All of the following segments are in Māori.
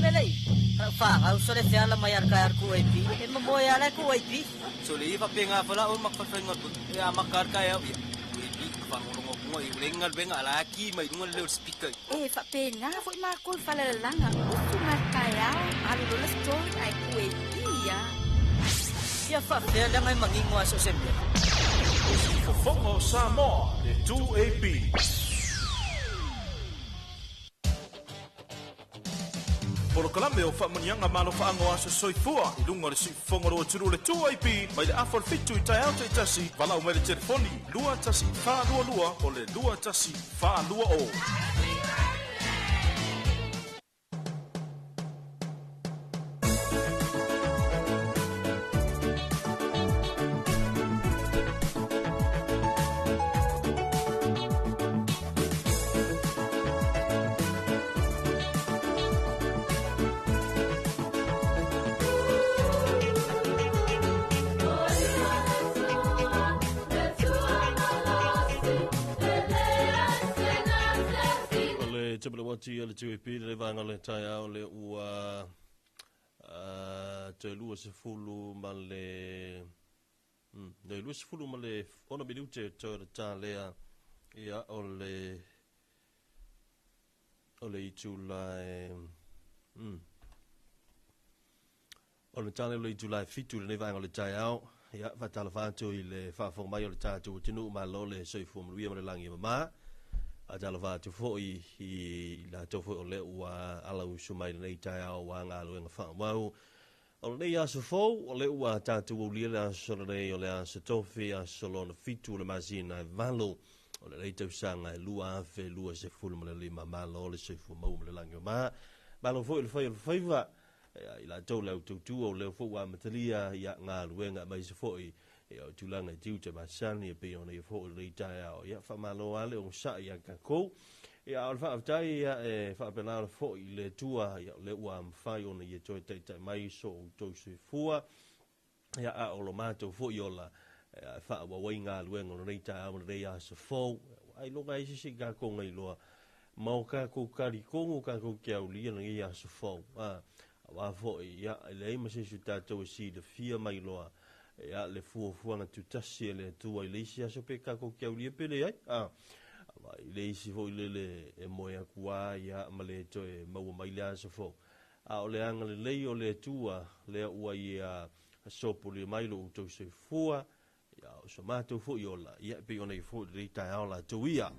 belai. Fa au sole fiala mayar kayar ku IP. E mamoya la ku IP. Suli fa penga fala on makfalfengot ya makar kaya ya. IP fa ngolong mo ilengal benga laki mai ngol loudspeaker. Fa penga foi makul fala langa. Usu markaya alu lo story ai ku IP ya. Ya fa fiala ngai mangingwa so sembe. Talofa Samoa le 2AB. Polo kalame o whamanianga malo whaangoa sa soifua I lunga le sifongoro o turu le 2AP mai le afol fitu I tai auto I tasi walau mai le telefoni lua tasi wha lua o le lua tasi wha lua o. Wati le 2AP le vanga le tai au le ua te lua se fulu ma le lua se fulu ma le ona minute te ta lea ia o le July o le tale le July fitu le vanga le tai au ia fa tala fa tu I le fa fo mai o le tatu tinu ma lo le so fu mu ia ma le langi ma a Talofa tu foi I la to foi o le ua ala usu mai nei tai au wa nga lo nga fa wau o le ia so fo o le ua tatu o le la so le o le a so tofi a so lo na fitu le mazina valo o le tau sanga lua fe lua se fulu ma le lima malo le se fu mo le langi ma lo foi le foi va I la to le tu o le fo wa matalia ia nga luenga mai se foi o tulanga tiu te masani e pe ona I fo le tai au ia fa malo ale o sa ia ka ko ia al fa tai ia e fa pena fo I le tua ia le ua mfai ona ia toi tai mai so to se fua ia a o lo mato fo iola fa wa winga luenga le tai au le ia se fo ai lo ga isi ga ko ngai lo mau ka ko kari ko ka ko kia uli na ia se fo wa fo ia le ma se ta to si de fia mai lo ia le fuafuanga tutasi le tua I le isi aso pe kako kia ulia pele ai I le isi fo le e moe akua ia ma le to e maua mai le aso fo o le anga le lei o le tua le ua ia sopo le mai lo utou se fua ia o so mato fo iola ia pe ona I fo le tai aola tuia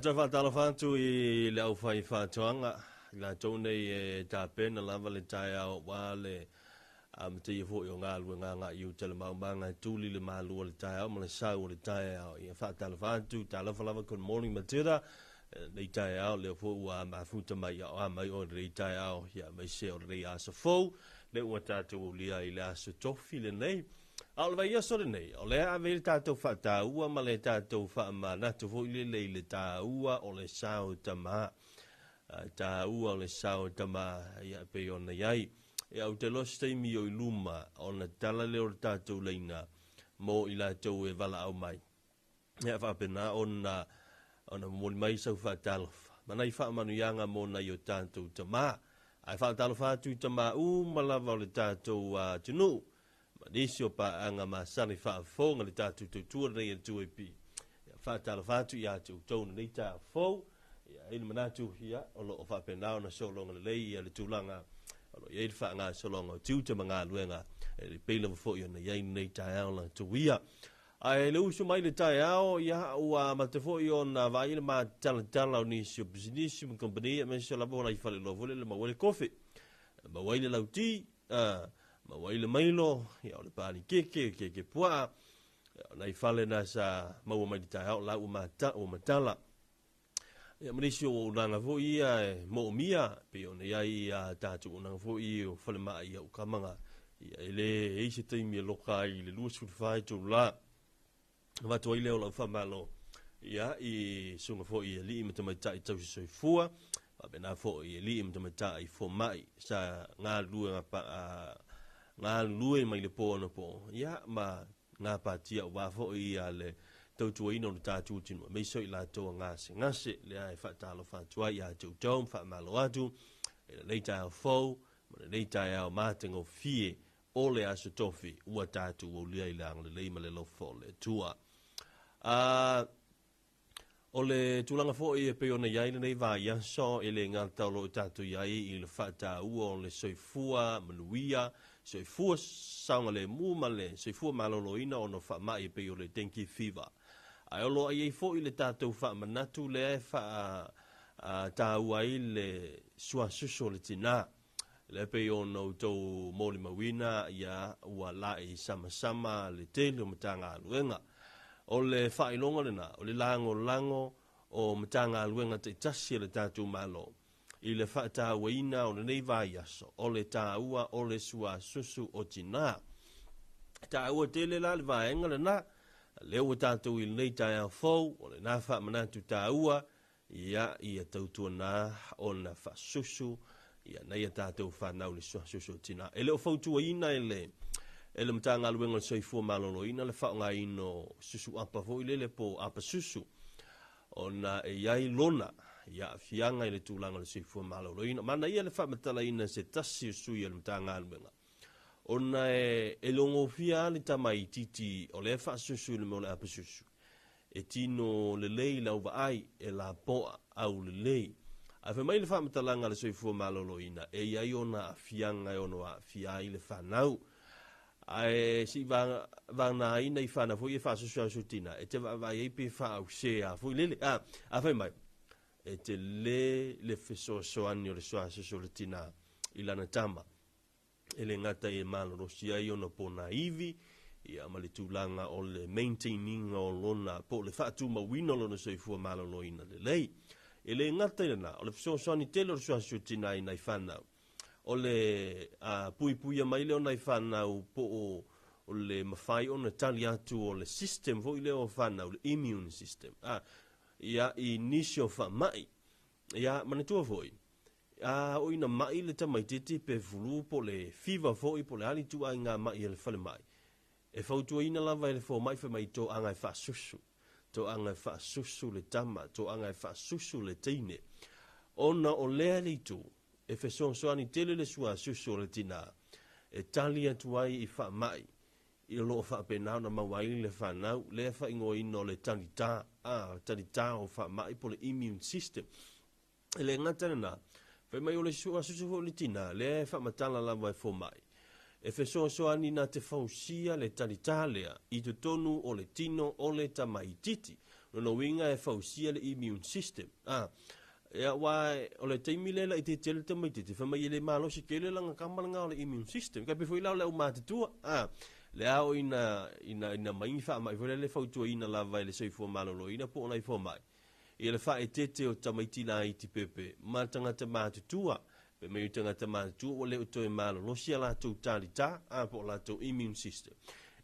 Java Talofa tu I le au fai whātuanga la tone e tā pena lava le tai au wale te I fo I o ngā lua ngā iu tele maumanga tūli le mālua le tai au ma le sau le tai au I wha Talofa tu Talofa lava good morning matera le tai au le fo ua mafuta mai au mai o le tai au ia mai se o le aso fo le ua tātou lia I le aso tofi le nei Al vai ia sore nei, o lea ave tātou whataua, ma le tātou whamanatu fo i le tāua o le sao tama. Tāua o le sao tama ia pe ona iai. E au te los teimi o i luma, o na tala leo tātou leina, mo i la tau e wala au mai. Ia whapena ona moli mai sau whatalofa. Mana i whamanu ianga mo na i o tātou tama. Ai whatalofa atu tama malawa o le tātou tunu. Nisi o pa anga masani whaafonga le tātou tautua nei an tuaipi. Whatalofa atu i atu tōna nei tā fōu. Ina manatu hia, o lo o whapenao na solonga le lei le tūlanga. O lo iei wha ngā solonga o tiuta mga luenga. Le peila wafo i ona iei nei tā aula tuia. Ai le usu mai le tai ao ia ua matafo i ona vai le ma tala o nisi o business mo company me se la bona i fale lo vole le ma wale kofi. Ma wale lauti, ma wale mailo, ia o le pani ke pua. Na i fale na sa mau mai tai ao la o matala. Ia manisi o nanga fo ia mo mia pe ona iai tatu o nanga fo i o fale mai o kamanga. Ia ele eise taimi loka i le luas fai tu la. Watu ai leo lau whamalo ia i sunga fo i li ima tamaita tau soi fua bena fo i li ima tamaita i fo mai sa ngā lue mai le po ana po ia ma ngā patia wa fo i le tau tua ino le tātu tinu me soi la toa ngase le ai whatalo whatua i a tau tau whamalo atu le leita au fo ma le leita au mātengo fie o le aso tofi ua tātu o lia i lang le leima le lofo le tua. O le tulanga fo e pe ona iai nei va ia so ele ngā taulo tātu iai i le whata ua o le soifua manuia, soifua saunga le muma le soifua maloloina o no whamai pe o le dengue fever. Ai olo ai fo i le tātou whamanatu le tāua i le sua suso le tina. Le pe o no tau moli mawina ia ua lai sama le tele o matanga aluenga. O le whailonga lena, o le lango o matanga aluenga te tasi le tātou malo. I le whaata waina o le nei vai aso, o le tāua o le sua susu o tina. Tāua tele la le vaenga lena, leo tātou i nei tai au fau, o le nā wha manatu tāua, ia tautua nā o na wha susu, ia nei a tātou whanau le sua susu o tina. E leo fautua ina ele matanga aluenga le soifua malolo ina le whaonga ino susu apa fo ile le po apa susu. Ona e iai lona, ia fianga ile tūlanga le soifua malolo ina. Mana ia le whamatala ina se tasi o sui ele matanga aluenga. Ona e longo fia le tamai titi o le wha susu le mo le apa susu. E tino le lei lau ai e la poa au le lei. A fe mai le whamatalanga le soifua malolo ina. E iai ona fianga e ono a fia ile whanau. Ai si vana ina I fana foi e fa so tina e te va e pe fa o se a foi lele a fa mai e te le feso so anio le so le tina ilana tama ele ngata e malo ro si ai ona pona ivi ia mali tulanga o le maintaining o lona po le fa tu ma wino lona so fu malo no ina le lei ele ngata ina o le feso so ni telo so tina ina fana o le pui mai leo nai whanau po o le mawhai o na tali atu o le system vo I leo whanau, le immune system. Ia I nisi o whamai, ia manetua voi. O ina mai le tamaititi pe fulu po le fever voi po le ali tu ai ngā mai le whale mai. E whautua ina lava le fo mai whamai tō angai whasusu. Tō angai whasusu le tama, tō angai whasusu le teine. Ona o lea li tu. E feson soani tele le sua susu le tina. E tali atu ai I wha mai. I lo wha penau na mawai le whanau. Le wha ingo ino le talita. Talita o wha mai po le immune system. E le ngatana na. Whai mai o le sua susu le tina. Le wha matala la wai fo mai. E feson soani na te fausia le talita lea. I te tonu o le tino o le tamaititi. No winga e fausia le immune system. Ia wai o le teimile la I te tele te maititi wha mai ele malo si kele langa kamalanga o le immune system kai pefo I lau leo mātatua le ao ina mai wha mai vore le fautua ina la vai le soifua malolo ina po nai fo mai I le wha e tete o tamaiti la iti pepe matanga te mātatua pe mai utanga te mātatua o le uto e malolo si ala tau tali ta po la tau immune system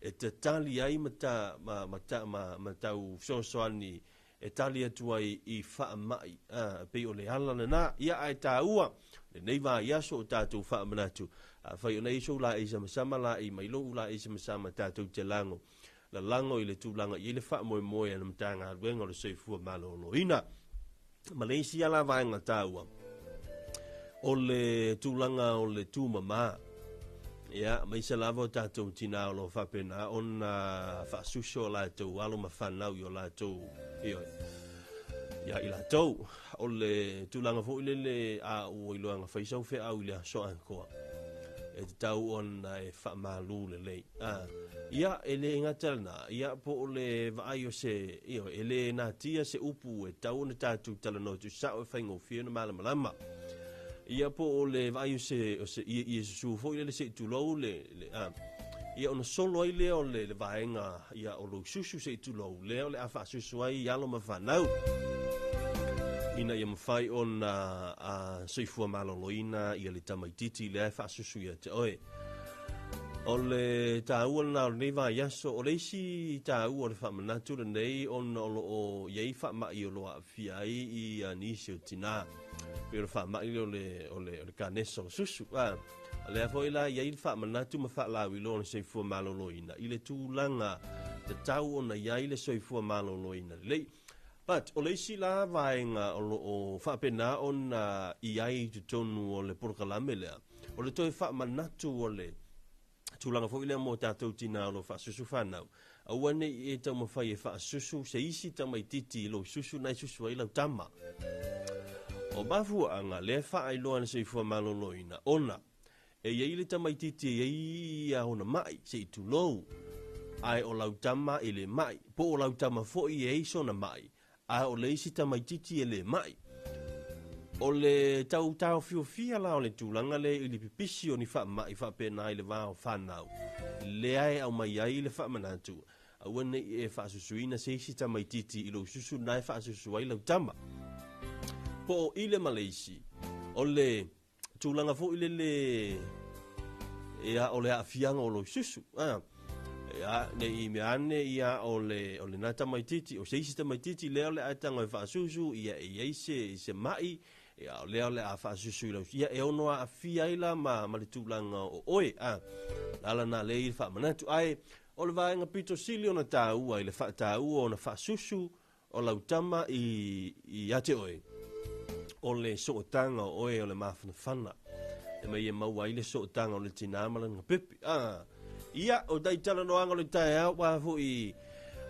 e te tali ai matau soasoani e tali atu ai i whaamai pe o le ala na ia ai tāua le nei wā iaso o tātou whaamanatu whai o nei so la i sama la i mailo la i sama tātou te lango la lango i le tūlanga i le whaamoe ana matanga ruenga o le soifua maloloina Malaysia la vaenga tāua o le tūlanga o le tūmama ia mai se lava o tātou tina o lo whapena ona whaasuso o lātou alo mawhanau i o lātou ia i lātou o le tūlanga fo ile le a ua iloanga whaisau whea au i le asoa koa e te tau ona e whaamalu le lei ia e le ingatalana ia po o le vaai o se e le nā tia se upu e tau na tātou talanotu sao e whaingo whia na malamalama ia po o le vai o se i su fo ile se tu lo le ia ona solo ai le o le vaenga ia o lo susu se tu lo le o le afa susu ai ia lo mafanau ina ia mafai ona soifua maloloina ia le tamaititi le afa susu ia te oe o le tāua na o nei vai aso o leisi tāua o le whamanatu le nei ona o iei whamai o loa fia i nisi o tina pero whamai o le kaneso susu le a foi la iei whamanatu ma whaalawi lo na soifua maloloina i le tūlanga te tau ona iei le soifua maloloina lei but o leisi la vaenga o whapena ona iei tutonu o le porokalame lea o le toi whamanatu o le tūlanga fo ile mo tātou tina o wha susu whanau. Awane e tau mawhai e wha susu, se isi tau mai titi lo susu nai susu ai lau tama. O mafua anga le wha ai loa na seifua maloloina. Ona, e iei le tau mai titi e iei a hona mai, se i tu lou. Ai o lau tama e le mai, po o lau tama fo i e iso na mai. Ai o le isi tau mai titi e le mai. O le tau fia la o le tūlanga le i le pipisi o ni wha pena i le wā o whanau. Le ai au mai ai le wha manatu. A wane e wha susuina se isi ta mai titi i lo susu nai wha susu ai lau tama. Po o i le Malaysi, o le tūlanga fo i le ea o le awhianga o lo susu. Ia, ne i me ane ia o le nata mai titi, o se isi ta mai titi leo le aitanga i wha susu, ia i se mai, ia o leo le a wha susu i lau. Ia e onoa a fiaila ma le tūlanga o oe, ala na le i wha manatu. Ai, o le vaenga pito sili o na tāua, i le wha tāua o na wha susu o lau tama i ate oe. O le sootanga o oe o le mawhana whana. E mai e maua i le sootanga o le tinamala nga pepe. Ia, o dai tala no anga le tae au, wafu i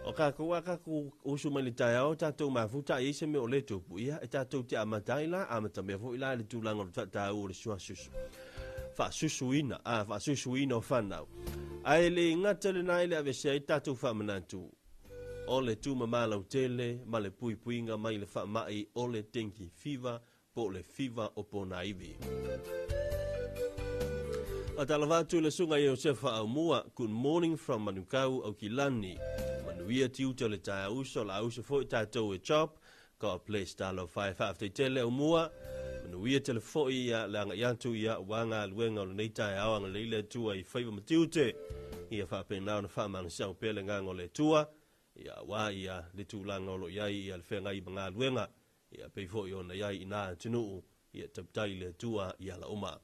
o kako usu mai le tae au, tātou mafu ta i se me o le tupu. Ia, e tātou te amatai la, amatamea fu i la le tūlanga o le tae au o le sua susu. Fa susu ina o whanau. Ai le ngata le nai le avese ai tātou whamanatu. O le tūma malau tele, ma le pui puinga mai le whamai o le tenki fiva, po le fiva o pona iwi. A talavatu le sunga i o sefa au mua, good morning from Manukau au Kilani. Manuia tiuta le tae uso, la uso fo i tātou e chop, ka place Talofa Samoa tele au mua. Manuia tele fo i le anga iantu ia wanga luenga o le nei tae au anga leile tua i whaiva matiute. Ia whapena na whamana siau pele ngang o le tua. Ia wā ia le tūlanga o lo iai ia le whenga i mga luenga. Ia peifo i ona iai i nā tunuu. Ia taptai le tua ia la uma.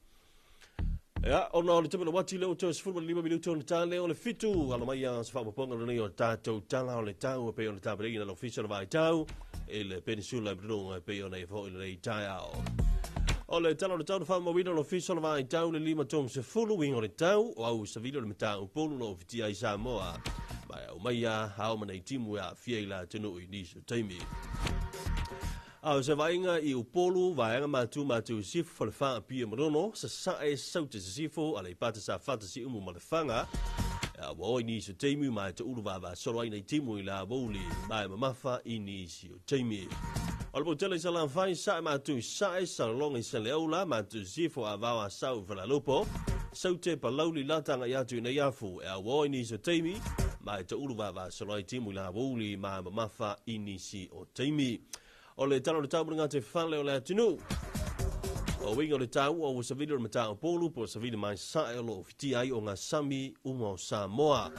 Ia, ona o le tupila wati leo tōs fulma 5 minuto na tā leo le fitu. Ala mai a sa whapaponga na nei o tātou tala o le tau a pei o le tāpere ina lo fisa na vai tau. E le peninsula Brunonga e pei o nei fo i le rei tai ao. O le tala o le tau na whamawina lo fisa na vai tau le 5 tōng se fulu wing o le tau. O au sa video le matau polu lo fiti ai Samoa. Mai au mai a hao mana i timu a fiaila tenu i niso taimi. Au se vainga i upolu vaenga matu sifu fa le wha pia marono sa sae saute sa sifu ale pata sa fata si umu ma le whanga wa oi ni so teimi mai te ulu vava solo ai nei timu i la woli mai mamafa i ni si o teimi albo tele sa lan fai sae matu sae sa longa i sa leola matu sifu a vawa sau fa la lupo saute pa lauli latanga i atu i nei afu wa oi ni so teimi mai te ulu vava solo ai timu i la woli mai mamafa i ni si o teimi o le talo le tau mga te whale o le atinu. O wingo le tau o sa video le matau polu po sa video mai sae o lo fiti ai o ngā sami uma o Samoa.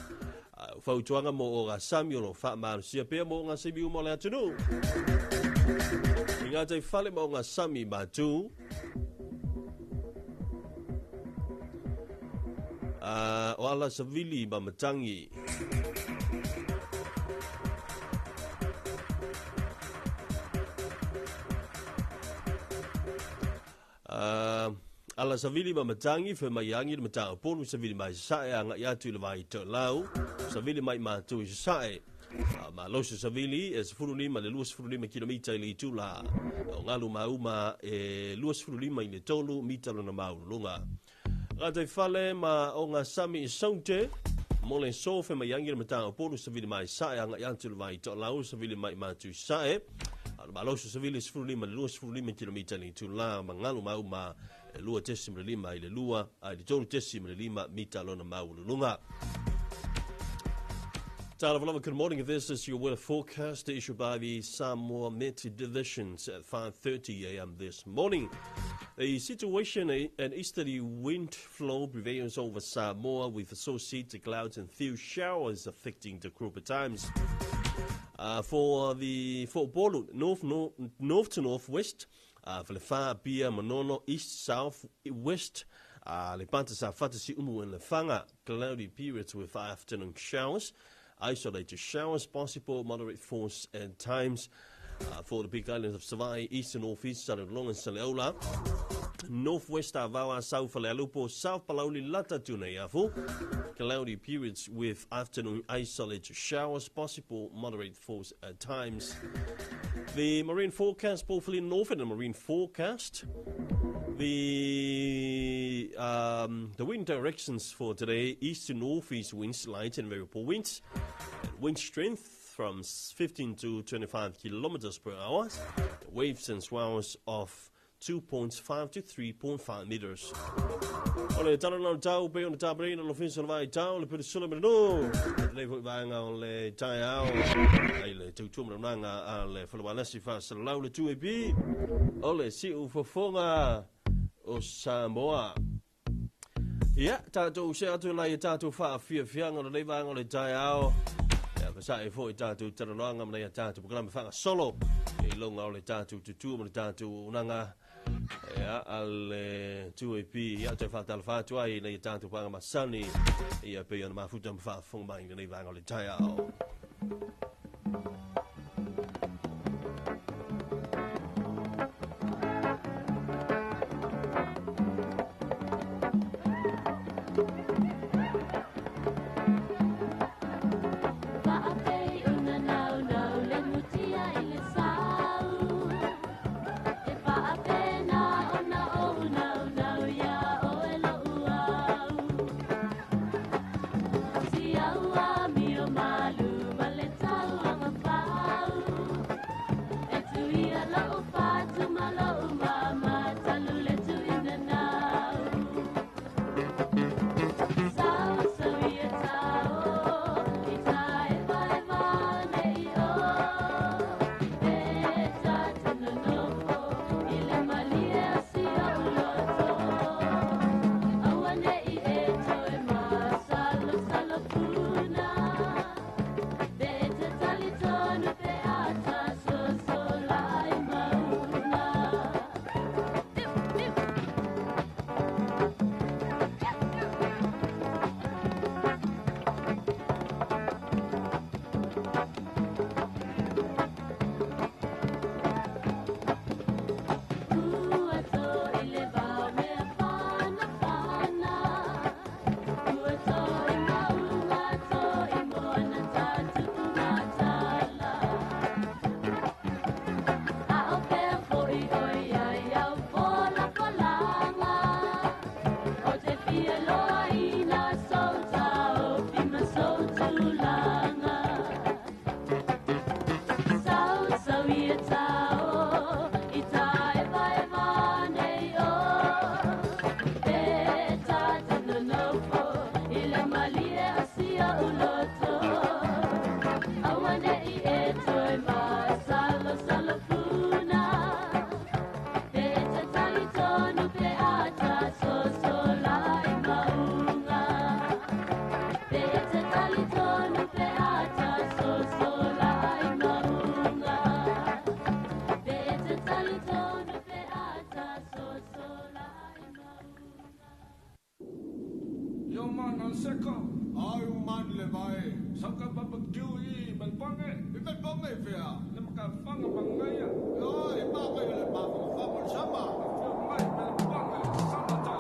Fautuanga mo o ngā Samuel o whaamarusia pia mo ngā Sibiu mo le atunu. I ngā tei whale mo ngā Sami mātū. O ala savili ma matangi. Ala savili ma matangi fe mai yangi le matanga ponu savili mai sae anga yatu le vai to lau savili mai matu sae ma loso savili e sefulu lima le luas sefulu lima kilomita ili tula o ngalu mauma e luas sefulu lima ili tolu mita lona maulunga Gata fale ma o ngā Sami i saunte mo le so fe mai yangi le matanga ponu savili mai sae anga yatu le vai to lau savili mai matu sae ma loso savili sefulu lima le luas sefulu lima kilomita ili tula ma ngalu mauma lua tesi mre lima ile lua ile tolu tesi mre lima mita lona maulunga. Talofa, good morning. This is your weather forecast issued by the Samoa Met Divisions at 5:30 a.m. this morning. The situation, an easterly wind flow prevails over Samoa with associated clouds and few showers affecting the group at times. For Polu, north to northwest, for the far Pia Manono, east, south, west, le panta sa fatasi umu and le fanga, cloudy periods with afternoon showers, isolated showers, possible moderate force at times. For the big islands of Savai, east and northeast, Salong and Saleola, northwest Avawa, south Falealupo, south Palauli, Lata Tuneafu, cloudy periods with afternoon isolated showers, possible moderate force at times. The marine forecast, both in north and the marine forecast. The wind directions for today: east to northeast winds, light and variable winds, and wind strength from 15 to 25 kilometers per hour. Waves and swells of 2.5 to 3.5 meters. Ole talo tau pe on tabre no fin vai tau le per solo no le vai nga le tai ao ai le tu tu nga le falwana si fa sa lau le tu e bi ole si u fofonga o Samoa ya tatu se atu la tatu fa fia nga le vai nga le tai ao ya sa e fo tatu talo nga le tatu program fa solo e longa le tatu tu mo tatu nga ya al 2AP ya te fa talfa tu ai le tanto pa masani ya pe ona mafuta mfa fong mai le vanga le taya seka. Ai man le vai. Saka babagui balpange. Balpange fea. Le makafanga bangaya. Ai baba le baba baba sama. Mai balpange sama ta.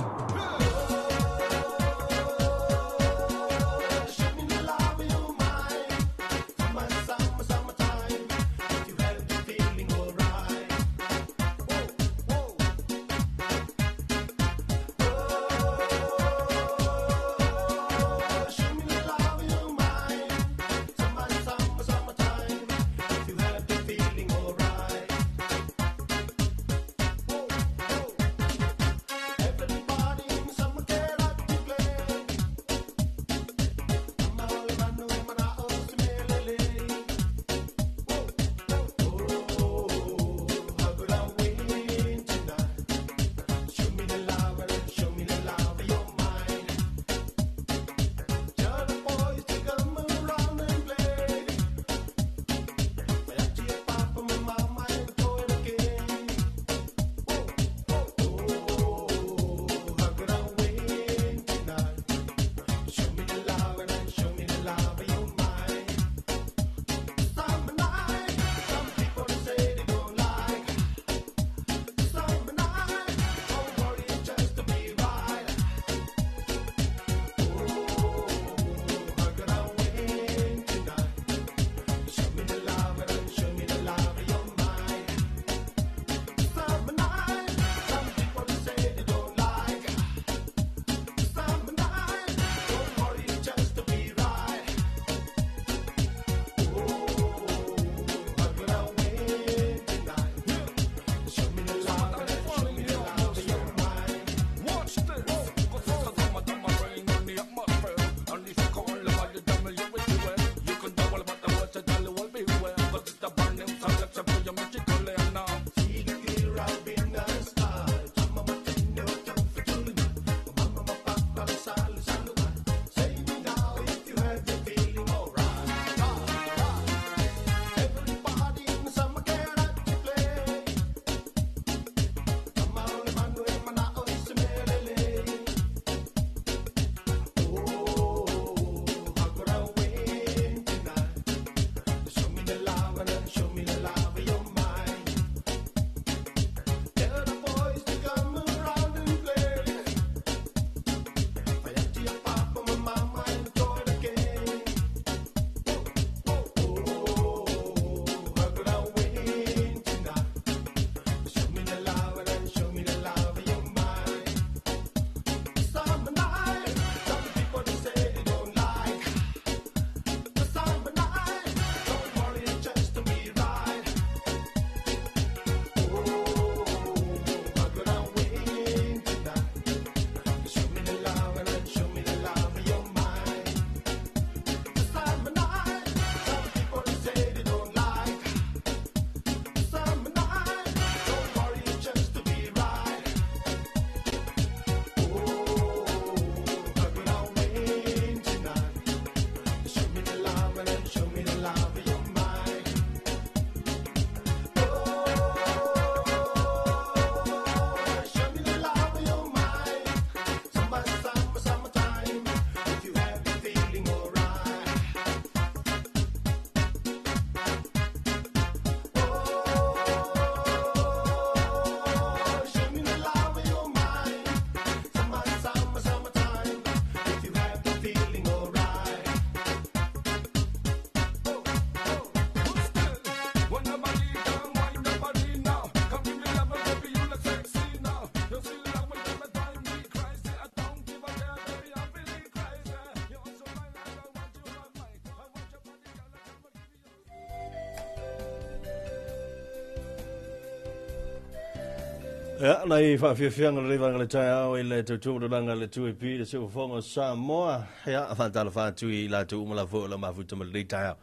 Ya, nai whawhiawhianga le rewanga le tai au i le tautumaranga le tui pi le seu whonga Samoa. Ya, whantala whātui la tu umala fo la mafuta ma le tai au.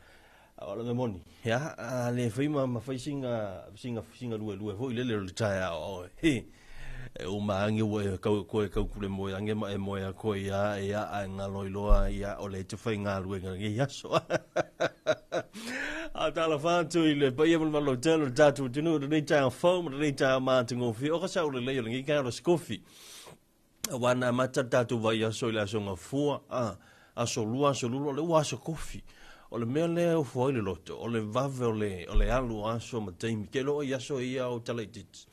Ola me moni. Ya, le whaima ma whaisinga lue fo i le tai au. He, o maangi ue koe kule moe ange ma e moe a koe ia e a ngaloiloa ia o le te whai ngā lue ngi yaso. A tala whātu i le paia mula malo tēlo le tātu tinu le nei tai au whau ma le nei tai au mātingo fi o ka sau le leo le ngi kai o le skofi. wana matata tu vai aso le aso ngafua aso lua aso lulu le waso kofi o le mea le o foi le loto o le vave o le alu aso mataimi ke lo aso ia o talaitit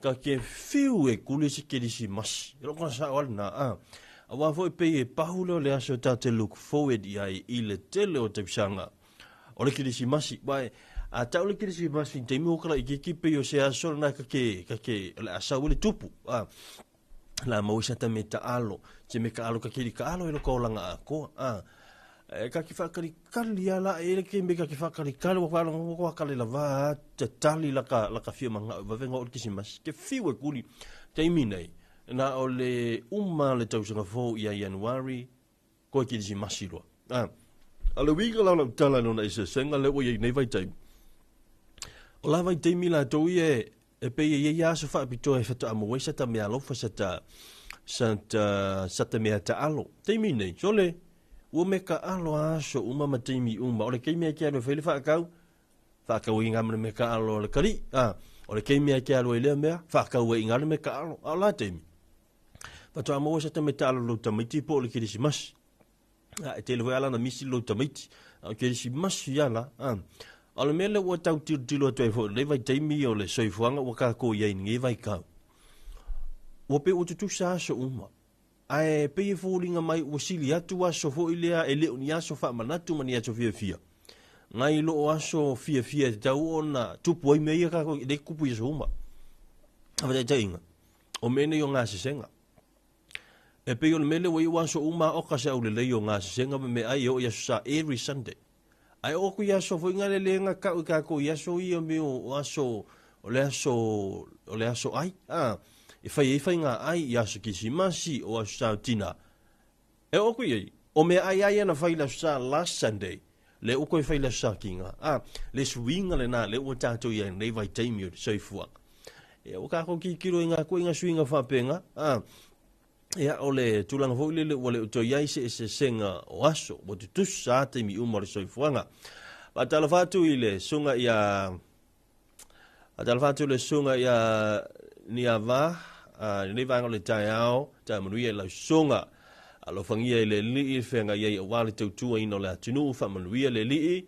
ka ke fiu e kulisi ke disi mas lo ka sa ona awa foi pe e paulo le aso tate look forward ia i le tele o te pisanga o le kilisi masi bai a tau le kilisi masi te mi o kala i ki pe o se aso na ka ke le asa le tupu la mausa ta meta alo se me ka alo ka kiri ka alo e lo ko langa ko ka ki fakari kali ala e ke me ka ki fakari kali wa ko ka le lava te tali la ka fia manga va venga o kilisi masi ke fiu e kuli te mi nei na o le le tausanga fo ia Januari ko kilisi masi lo ala winga la tala no na isa senga le o ye nei vai tai o la vai tai mila to ye e pe ye ya so fa bito e fata mo we sata me alo fa sata me ta alo tai mi nei so le o me ka alo aso uma ma tai mi uma o le ke me ke alo fe le fa ka winga me ka alo le kali o le ke me ke alo le me fa ka winga me ka alo ala tai mi fa mo sata me ta alo lo tamiti po le kilisi mas e te lewe ala na misi lo tamiti o ke si masu yala ala mele o tau tilo to fo le vai taimi o le soifuanga o ka ko ye ngi vai ka o pe o tu sa so uma ai pe fo linga mai o sili atu aso fo ilea ele uni aso fa manatu mani aso fia ngai lo aso fia tau ona tupu ai me ka ko de kupu so uma ava te inga o mene yo nga senga e pe yo mele wo iwa so uma o ka sa ule le yo nga senga me ai yo ya sa every Sunday ai o ku ya so fo ngale le nga ka ko ya so i me o aso o le aso ai e fai nga ai ya so kisimasi o sa tina e o ku ye o me ai na fai la sa last Sunday le o ko fai la sa kinga le swinga le na le o tato ye nei vai taimi so ifua e o ka ko ki kilo nga ko nga swinga fa penga ia ole tulanga fo le ole to yai se senga o aso mo tu sa te mi umor so fuanga pa Talofa tu ile sunga ia Talofa tu le sunga ia ni ava ni vanga le taiao ta manuia la sunga alo fangia ile li fenga ia wale tu tu ino la tunu fa manuia le li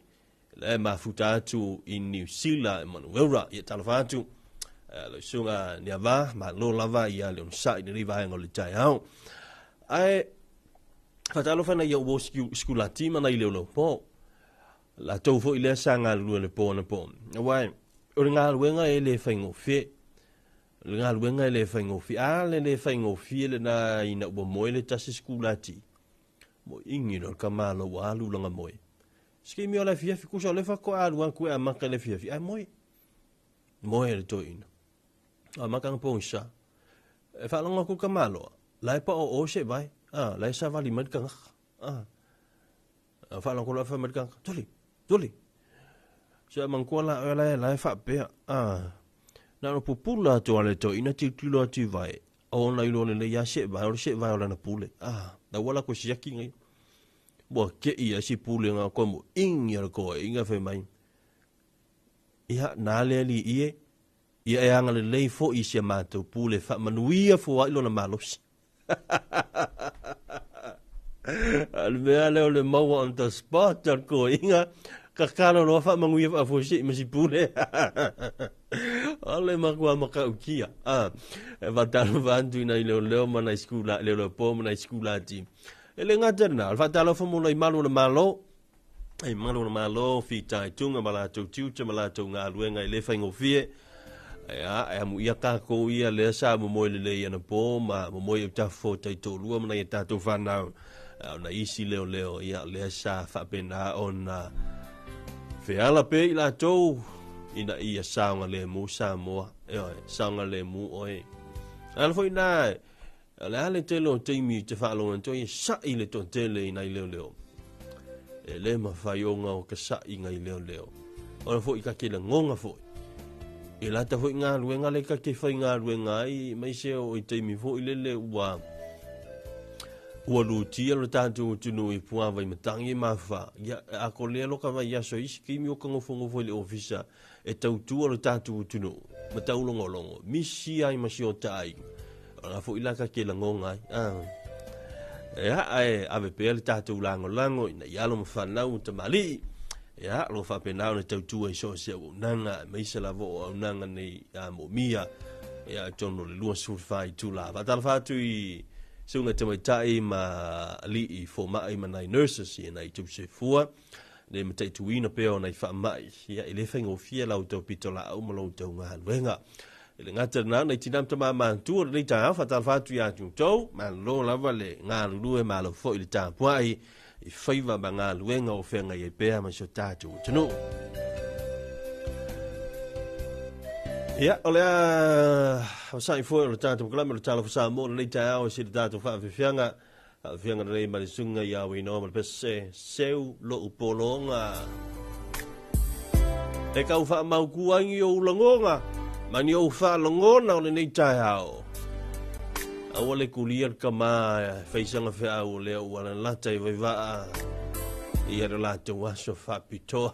le mafuta tu in New Zealand manuela ia Talofa tu le sunga ni ava ma lo lava ia le sa ni vai ngol tai au ai fatalo fa na yo wo skula tima na ile lo po la to fo ile sanga lu le po na po wai o nga luenga ele faingo fe nga luenga ele faingo fi le faingo fi le na ina bo moile tasi skula ti mo ingi no kamalo wa lu langa moi ski mi ola fi ku so le fa ko alu an ku a maka le fi ai moi le to ina makang pongsa e fa longa ku kamalo lai pa o se vai lai sa vali med kang fa longa ku la fa med kang toli se man ko la lai fa pe na no pupula to ale to ina ti tulo ti vai o na ilo le ya se vai o la na pule da wala ko siaki ngai bo ke ia si pule nga ko mo inga ko inga fe mai ia na le li ie ia e anga le fo i se mato pule fa manuia fo ilo na malos al mea le mau on the spot ko inga kakalo lo fa manuia fa fo si masi pule ale makua maka ukia e va Talofa tu na le mana skula le po mana skula ti ele ngata na fa Talofa mo le malo le malo ai malo le malo fi tai tunga mala tu tu mala tu nga luenga le fa ngofie e mu ia ka ko ia le sa mo le ia na po ma mo ta fo tai to lu na ia ta to fa na na isi leo ia le sa fa pena ona fe ala pe la to ina ia saunga le mu Samoa saunga le mu oi ala foi na ale te lo te mi te fa lo to ia sa ile to te le ina leo e le ma fai onga o ka sa inga leo ona foi ka ke le ngonga foi e la ta foi nga luenga le ka ke fai nga luenga ai mai se o te mi foi le ua lu tia lo tanto tunu i pua vai matangi mafa ya a ko le lo ka vai ya so iski mi o ka ngofo foi le ofisa e tau tu lo tanto tunu matau longo misi ai masi o tai Nga fo ila ka ke la ngonga. Ya ai ave pe le tatu lango ina ya lo mfanau te mali. Ya lo fa pe na te tu e so se nanga me se la vo nanga ni mo mia. Ya tono le lua su fai tu la. Va tal fa tu I sunga te mai tai ma ali I fo mai ma nurses I na tu se fua. Le mate tu ina pe ona I fa mai. Ya ile fengo fia la to pitola au mo lo to nga wenga. Ile ngata na nei tinam tama man tu ni ta fa tal fa tu ya tu to man lo la vale nga lu e malo fo ile ta puai I favor ba nga lu nga o fenga ye pe ma so ta tu tunu ya ola sa fo le ta tu kala me Talofa Samoa nei ta o si ta tu fa fianga fianga nei ma sunga ya we no ma pese seu lo upolonga e ka fa mau kuangi o langonga Mani o fa longona o le nei tai hao. Awa le kulia kama feisanga fe au le o ala lata I vaiva I era lata waso fa pitoa.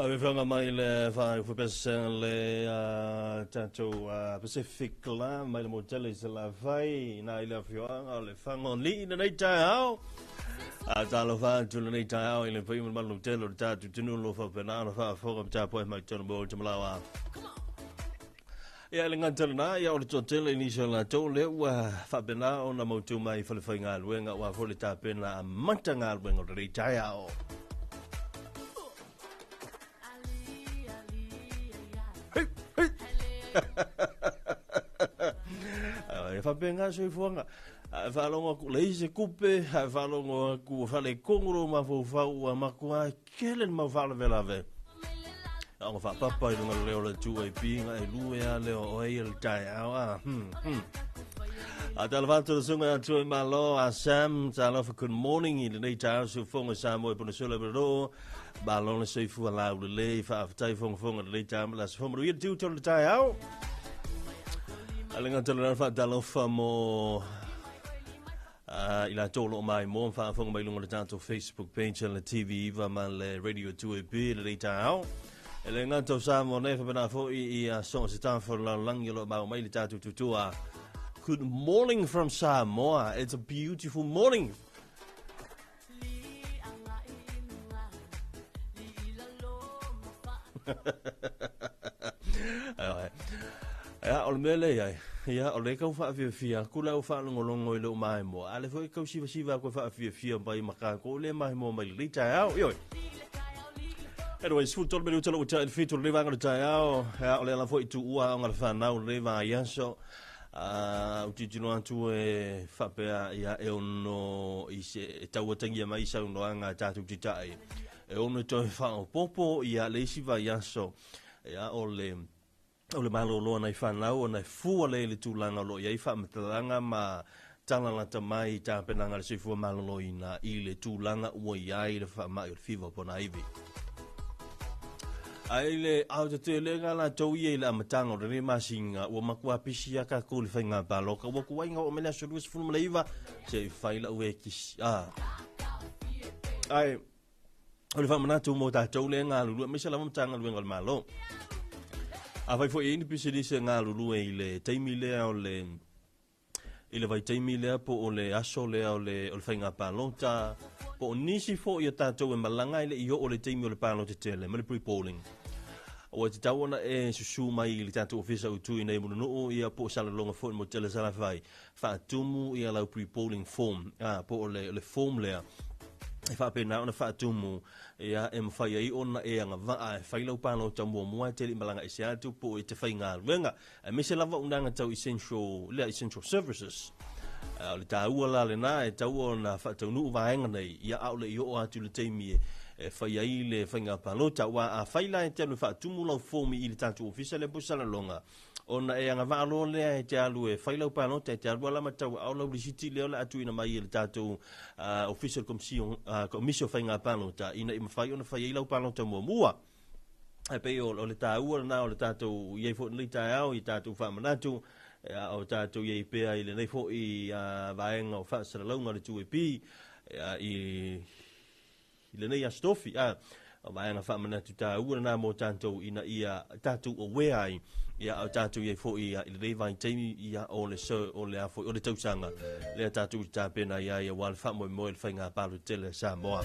We whanga mai le whae whapesa le tātou Pacific la, mai le motele se la whai, nā i le whioanga o le whangon li na nei tai hao. Talofa tula nei tai hao i le pui manu telo le tātou tinu lo whapena ana whaafora mta poe mai tonu mo te malawa. Ia le ngantala nā, ia o le tōtele ni se la tō le ua whapena o na mautu mai whalewhai ngā luenga ua whole tāpena a manta ngā luenga o le nei tai hao. Fa benga so fuanga fa longa ku leise kupe fa longa ku fa le kongro ma fo fa u ma ku kelen ma fa le vela ve ang fa papa i lunga leo le tu ai pinga e lu ya le o e el tai a Talofa sunga tu ma lo a Sam Talofa good morning i le tai so fonga Samoa po so le ro ba lo le so fu la le fa tai fonga le tai la so mo tu to le tai a Alenga Talofa Talofa mo ila tolo mai mo fa fonga mai lunga le tanto Facebook page le TV va ma le radio 2B le tai Alenga to Samoa ne fa bana fo I so se tan for la lang yo ba mai le tatu tutua. Good morning from Samoa. It's a beautiful morning. Ya o mele ya o le ka fa fia ku la fa longo le mai mo ale foi ka siva ko fa fia bai maka ko le mai mo mai lita ya yo Anyways, fu tol menu tolo uta fitu le vanga ta ya o le la foi tu ua ngal fa na le va ya so utitino atu e fa pe ya e ono I se tawatangi mai sa no anga tatu titai e ono to fa popo ya le siva ya so ya o le malo lo na fa na o na fu le tulanga lo ya fa mtalanga ma talanga tamai ta penanga se fu malo lo ina I le tulanga o ya I le fa ma fiva pona ivi ai le au te le ngala tau I le amatanga o le masinga o makua pisia ka ko le fainga baloka o kuainga o mena so fu mleiva se faila o ekis ai o le fa manatu mo ta tau le ngala lu me se la mtanga lu ngal malo a vai foi ini pisidi se ngala lu I le taimile o le ile vai taimile po o le aso le o le fainga balota po nisi fo ia tatou e malanga ile I o le taimi o le palo te tele, me le pre-polling. o te tau ona e susu mai i le tātou ofisa utui nei mununu ia po sala longa fo mo tele sala fai whaatumu ia lau pre-polling form po o le form lea e whapena ona whaatumu ia e mwhai ai ona e anga vaa e whailau pāno tau mua mua te li malanga i se atu po e te whai ngā luenga e me se lava unanga tau essential services le tāua la le nā e tau ona whaatau nuu vaenga nei ia au le i o atu le teimi e whai ai le whainga palota wa a whaila e tenu whaatumu lau formi i le tātou ofisa le pusala longa ona e anga valo lea e te alu e whailau palota e te alu ala matau au lau risiti leo le atu ina mai i le tātou official commission whainga palota ina i mawhai ona whai ai lau palota mua e pei o le tāua na o le tātou iei fo ni tai au i tātou whamanatu o tātou iei pea i le nei fo i vaenga o whaasara launga le tu e pi i le nei astofi o vaenga whamanatu tāua na mo tātou ina ia tātou o wea ai ia o tātou iei fo i le nei vai teimi ia o le so o le afo o le tausanga le tātou i tāpena ia ia wale whamoe moe le whainga palo tele Samoa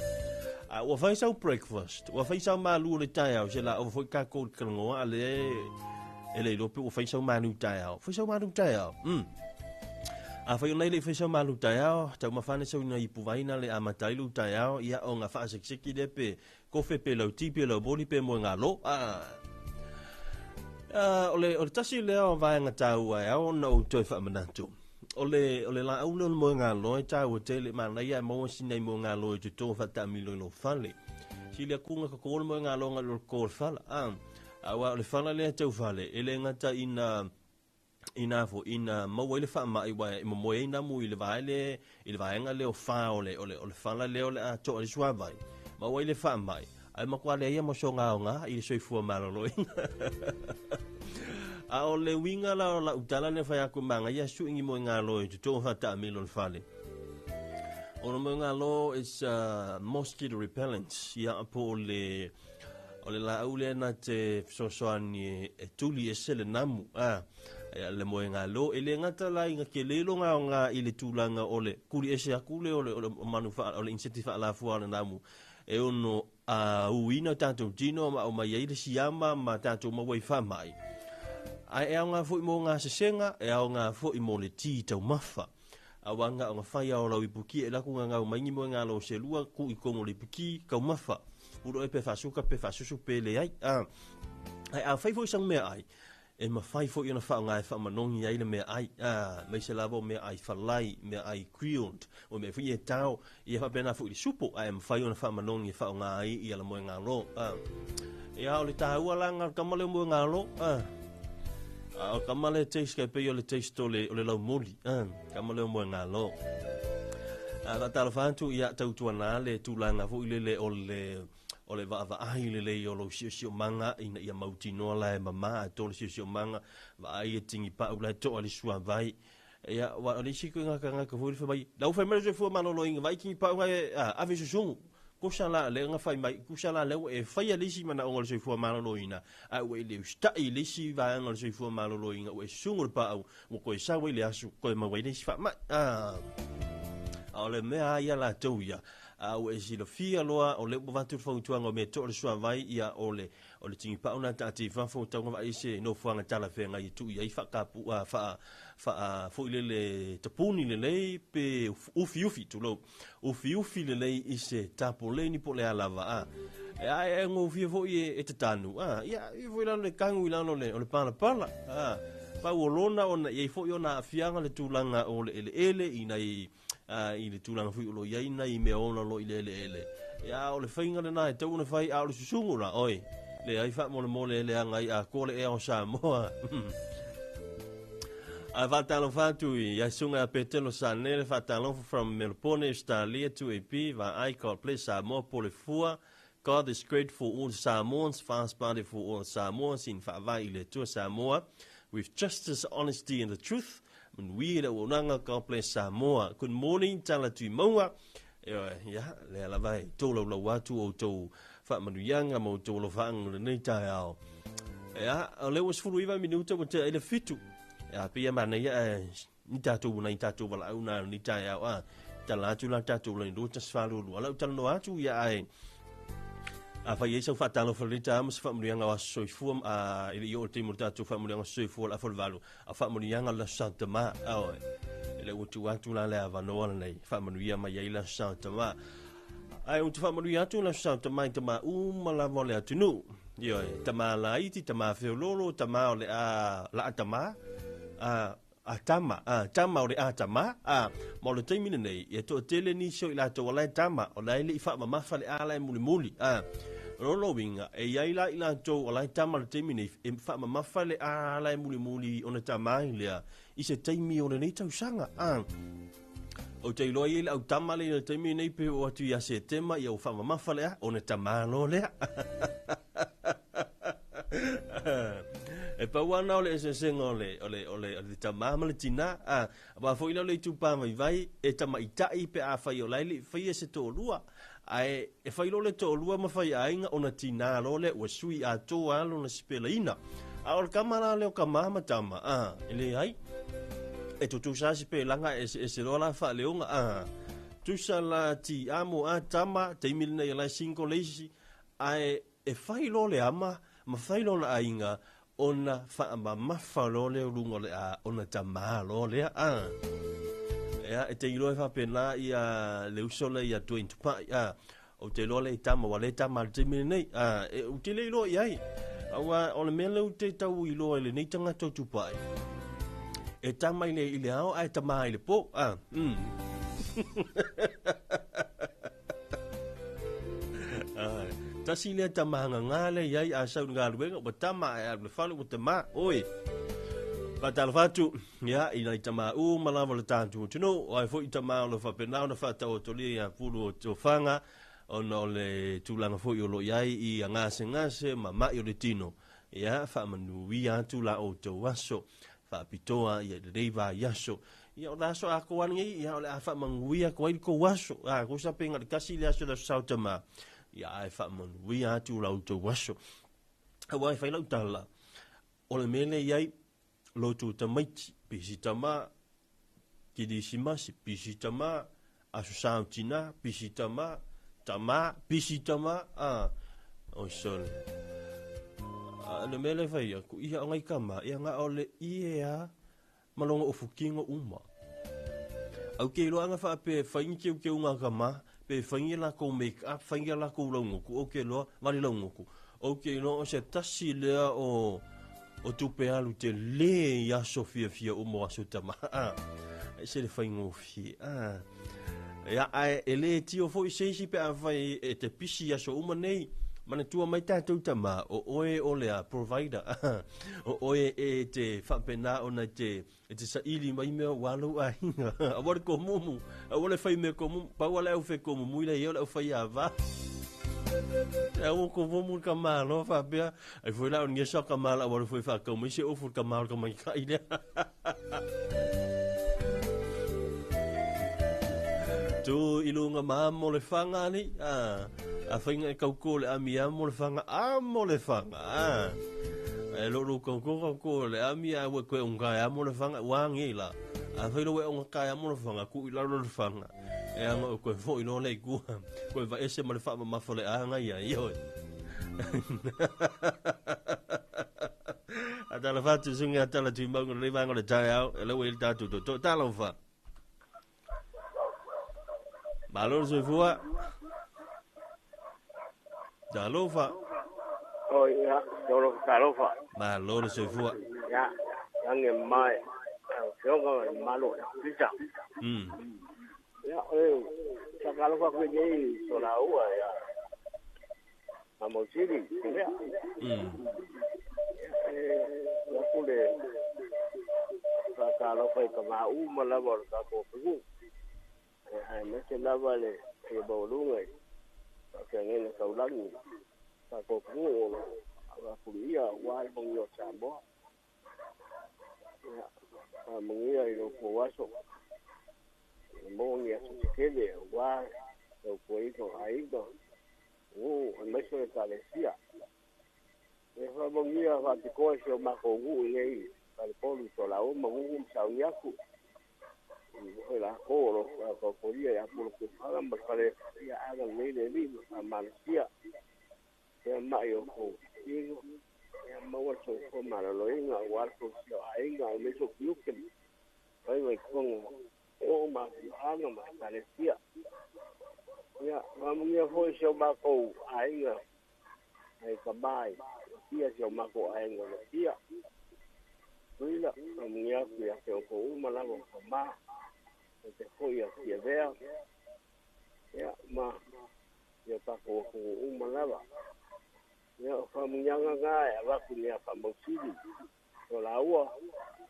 wa fai sau breakfast wa fai sau malu le tai au se la o foi ka ko kango ale ele lo pe wa fai sau malu tai au fai sau malu tai au a fai nei le fai sau malu tai au ta ma fane sau na ipu vaina le amatai lu tai au ia o nga fa sekseki de pe ko fe pe lo ti pe lo boli pe mo nga lo ole tasi le o va nga tau ai au no to fa manatu ole la au no mo nga lo ta o te le mana ia mo sinai mo nga lo te to fa ta milo no fale si le kunga ko mo nga lo nga lo ko fala wa le fala le te fale ele nga ta ina fo ina mo le fa mai wa mo ina mo ile va nga le o fa ole fala le ole a to le swa vai mo le fa mai ai ma kwa le ia mo so nga i so fu ma lo a o le winga la utala ne fa ku manga ia su ingi mo nga lo to fa ta milon fale o mo nga lo is mosquito repellent ia po le la ule na te so ani e tuli e sele namu le mo nga lo ele ngata la inga ke le lo nga ile tulanga ole kuli ese akule ole manufa ole incentive la fu ana namu e ono uina tanto dino ma o mai ile siama ma tanto mo wai fa mai ai e nga fo mo nga sesenga e nga fo mo le ti tau mafa awanga nga fa ya o lau ipuki e la ku nga mai ni mo nga lo selua ku i kongo le ipuki ka mafa uro e pe fa susu pe le ai ai fai fo sang me ai e ma fai fo ina fa nga fa manongi ai le me ai me se lavo me ai fa lai me ai creont o me fi e tau i fa bena fo i supo ai ma fai ina fa manongi fa nga ai i la mo nga lo e a le tau ala nga kamale mo nga lo o kamale teis ka pe yo le teis to le lau moli kamale mo nga lo la Talofa tu ia tau tuana le tulanga fo ile le o le va ai le o lo sio manga ina ia mautino la e mama to le sio manga va ai tingi pa ula to ali sua vai ia wa ali siko nga ka fu vai lau fa mero fu mano lo inga vai kingi pa vai a vi so ko sala le nga fai mai ku sala le e fai ali si mana o le fu mano lo ina a we le sta i le si va nga le fu mano lo inga we sungur pa o ko sa we le asu ko ma we le si fa ma ole mea ia la tauia au e si lo fia loa o le watu whautuanga me to le sua vai ia ole tingi pauna tati whafo taunga vai se no fuanga tala whenga i tu ia i whakapu fo ile le tapuni le lei pe ufi tu lo ufi le lei i se tapo le ni po le alava e ai ngo fia fo i te tanu ia i vo le kangu ilano le pala pa wolona ona i fo i ona fianga le tulanga o le ele ina i le tulanga fu lo ia ina i me ona lo ile ia o le whainga le nai tau na whai a o le susungura oi le ai wha mole le anga i a kole e o Samoa a Talofa tu i sunga petelo sa nere Talofa from Melbourne Australia to AP va I called place Samoa po le fua God is great for all Samoans fast body for all Samoans in vai ile tu Samoa with justice, honesty and the truth. We will not accomplish Samoa. Good morning, Talatu Moa. Yeah, le vai tolo lo watu o to fa manuyanga mo tolo fang le tai ao. Yeah, le was fu 5 minuto mo te ele fitu. Ya pia mana ya ni tatu wala una ni tai ao talatu la tatu le ndo tas falu ala talo atu ya ai. a fa yesa fa talo fa lita mas fa murianga wa soifua a ile yo te murta tu fa murianga soifua la fol valu a fa murianga la santa ma au ile utu watu la le avano nei fa murianga ma yela santa ma ai utu fa murianga tu la santa ma tama mala vole atunu yo tama la iti tama fe lolo tama le a la tama tama o le tama mo le taimina nei e to tele ni so ila to wala tama o lai le fa ma fa le ala muli rolo winga e ia ila to wala tama le taimina e fa ma fa le ala muli ona tama ile i se taimi o le nei tau sanga o te loa ile au tama le taimina nei pe o atu ia se tema ia o fa ma fa le ona tama lo le e pa wana ole se senga ole tamama le tina ba fo ina le tupa mai vai e tama itai pe a fai ole le fai se to lua ai e fai le to lua ma fai ainga ona tina lole o sui a to alo na spelaina a ol kamala le o kamama tama ele ai e to sa se langa e se rola fa leonga tu sa la ti amo a tama te milna ia la cinco lesi ai e fai le ama ma fai lo na ainga ona fa ma fa lo le lungo le ona tama lo le ya e te ilo fa pena ia le usole ia 20 pa o te lo le tama wale tama te me nei e u te le ilo ia awa ona me le te tau ilo le nei tanga to tu pa e tama ile ao ai tama ile po tasi le tamanga ngale yai a sau ngaluenga o tama e le falu o tama oi pa talfatu ya ina tama malava le tantu tuno o ai foi tama lo fa pena na fa o toli ya pulu to fanga ono le tulanga foi o lo yai i ngase mama i le tino ya fa manu wi tu la o to waso fa pitoa ya de va yaso ya la so a ko ani ya la fa manguia ko i ko waso ko sa penga kasi le aso da sautama ya ai fa mon wi atu la to waso wa fa la tala o le mele yai lo tu tamaiti pisitama kidishima si pisitama asusantina pisitama pisitama o sol le mele fa ya ku ia ngai kama ia nga ole ia malongo o fukingo uma au ke lo anga fa pe fa inke ke unga kama pe fangi la ko make up fangi la ko longo ku o ke lo mari longo ku o ke no se tasi le o tu pe alu te le ya sofia fia o mo asutama se le fango fi ya ai ele ti o fo se pe avai e te pisi ya so uma nei mana tua mai tātou tama o oe o lea provider o oe e te whapena o na te sa ili mai mea walo a hinga a wale ko mumu a wale whai mea ko mumu pa wale au whai ko mumu ila eo le au whai a wa e au ko mumu ka malo whapea ai fwoi lao ngia sa ka malo a wale whai whakau mai se ofu ka malo ka mai ka ile tu ilunga maa mo le whanga ni a whainga e kauko le ami amo le whanga amo le whanga e loro kauko le ami a we koe ungai amo le whanga wangi la a whaino we ungai amo le whanga ku ilaro le whanga e anga o koe fo ino le kua koe va ese ma le whama mafo le anga ia ioi a tala whatu sungi a tala tui maunga le wanga le tai au e lewe il tatu to talofa malor soi fua Talofa. Oh ya, Talofa. Malor soi fua. Ya, yang mai. Yo ko malo bisa. Ya, Talofa ko ye so la ua ya. Amo siri, ya. Ya kule. Talofa ko ma malabor ka ko fu. Ai me se lavale e bolunga. Kaya nga kaulang sa kopungo ang puliya wala pong yo sambo mangiya ilo puwaso mo ngiya susikele wa lo puito aido ang meso de Calesia fa mangiya fa tiko so makongu ngai kalpolu so la o mangu sa nyaku la coro ko puliya ya por que hagan bakale ya hagan ley de Malaysia ya mai o ko ingo ya mau so ko mara lo inga war ko so ainga me so yuke ai ko o ma anga ma Malaysia ya mamnya ho so ba ko ainga ai ka bai ia so ma ko ainga ia kuila mamnya ku ya ko umala ko ma te hoia kia vea ya ma ya tako ko umalawa ya famunyanga nga ya wakunya famosidi to lawa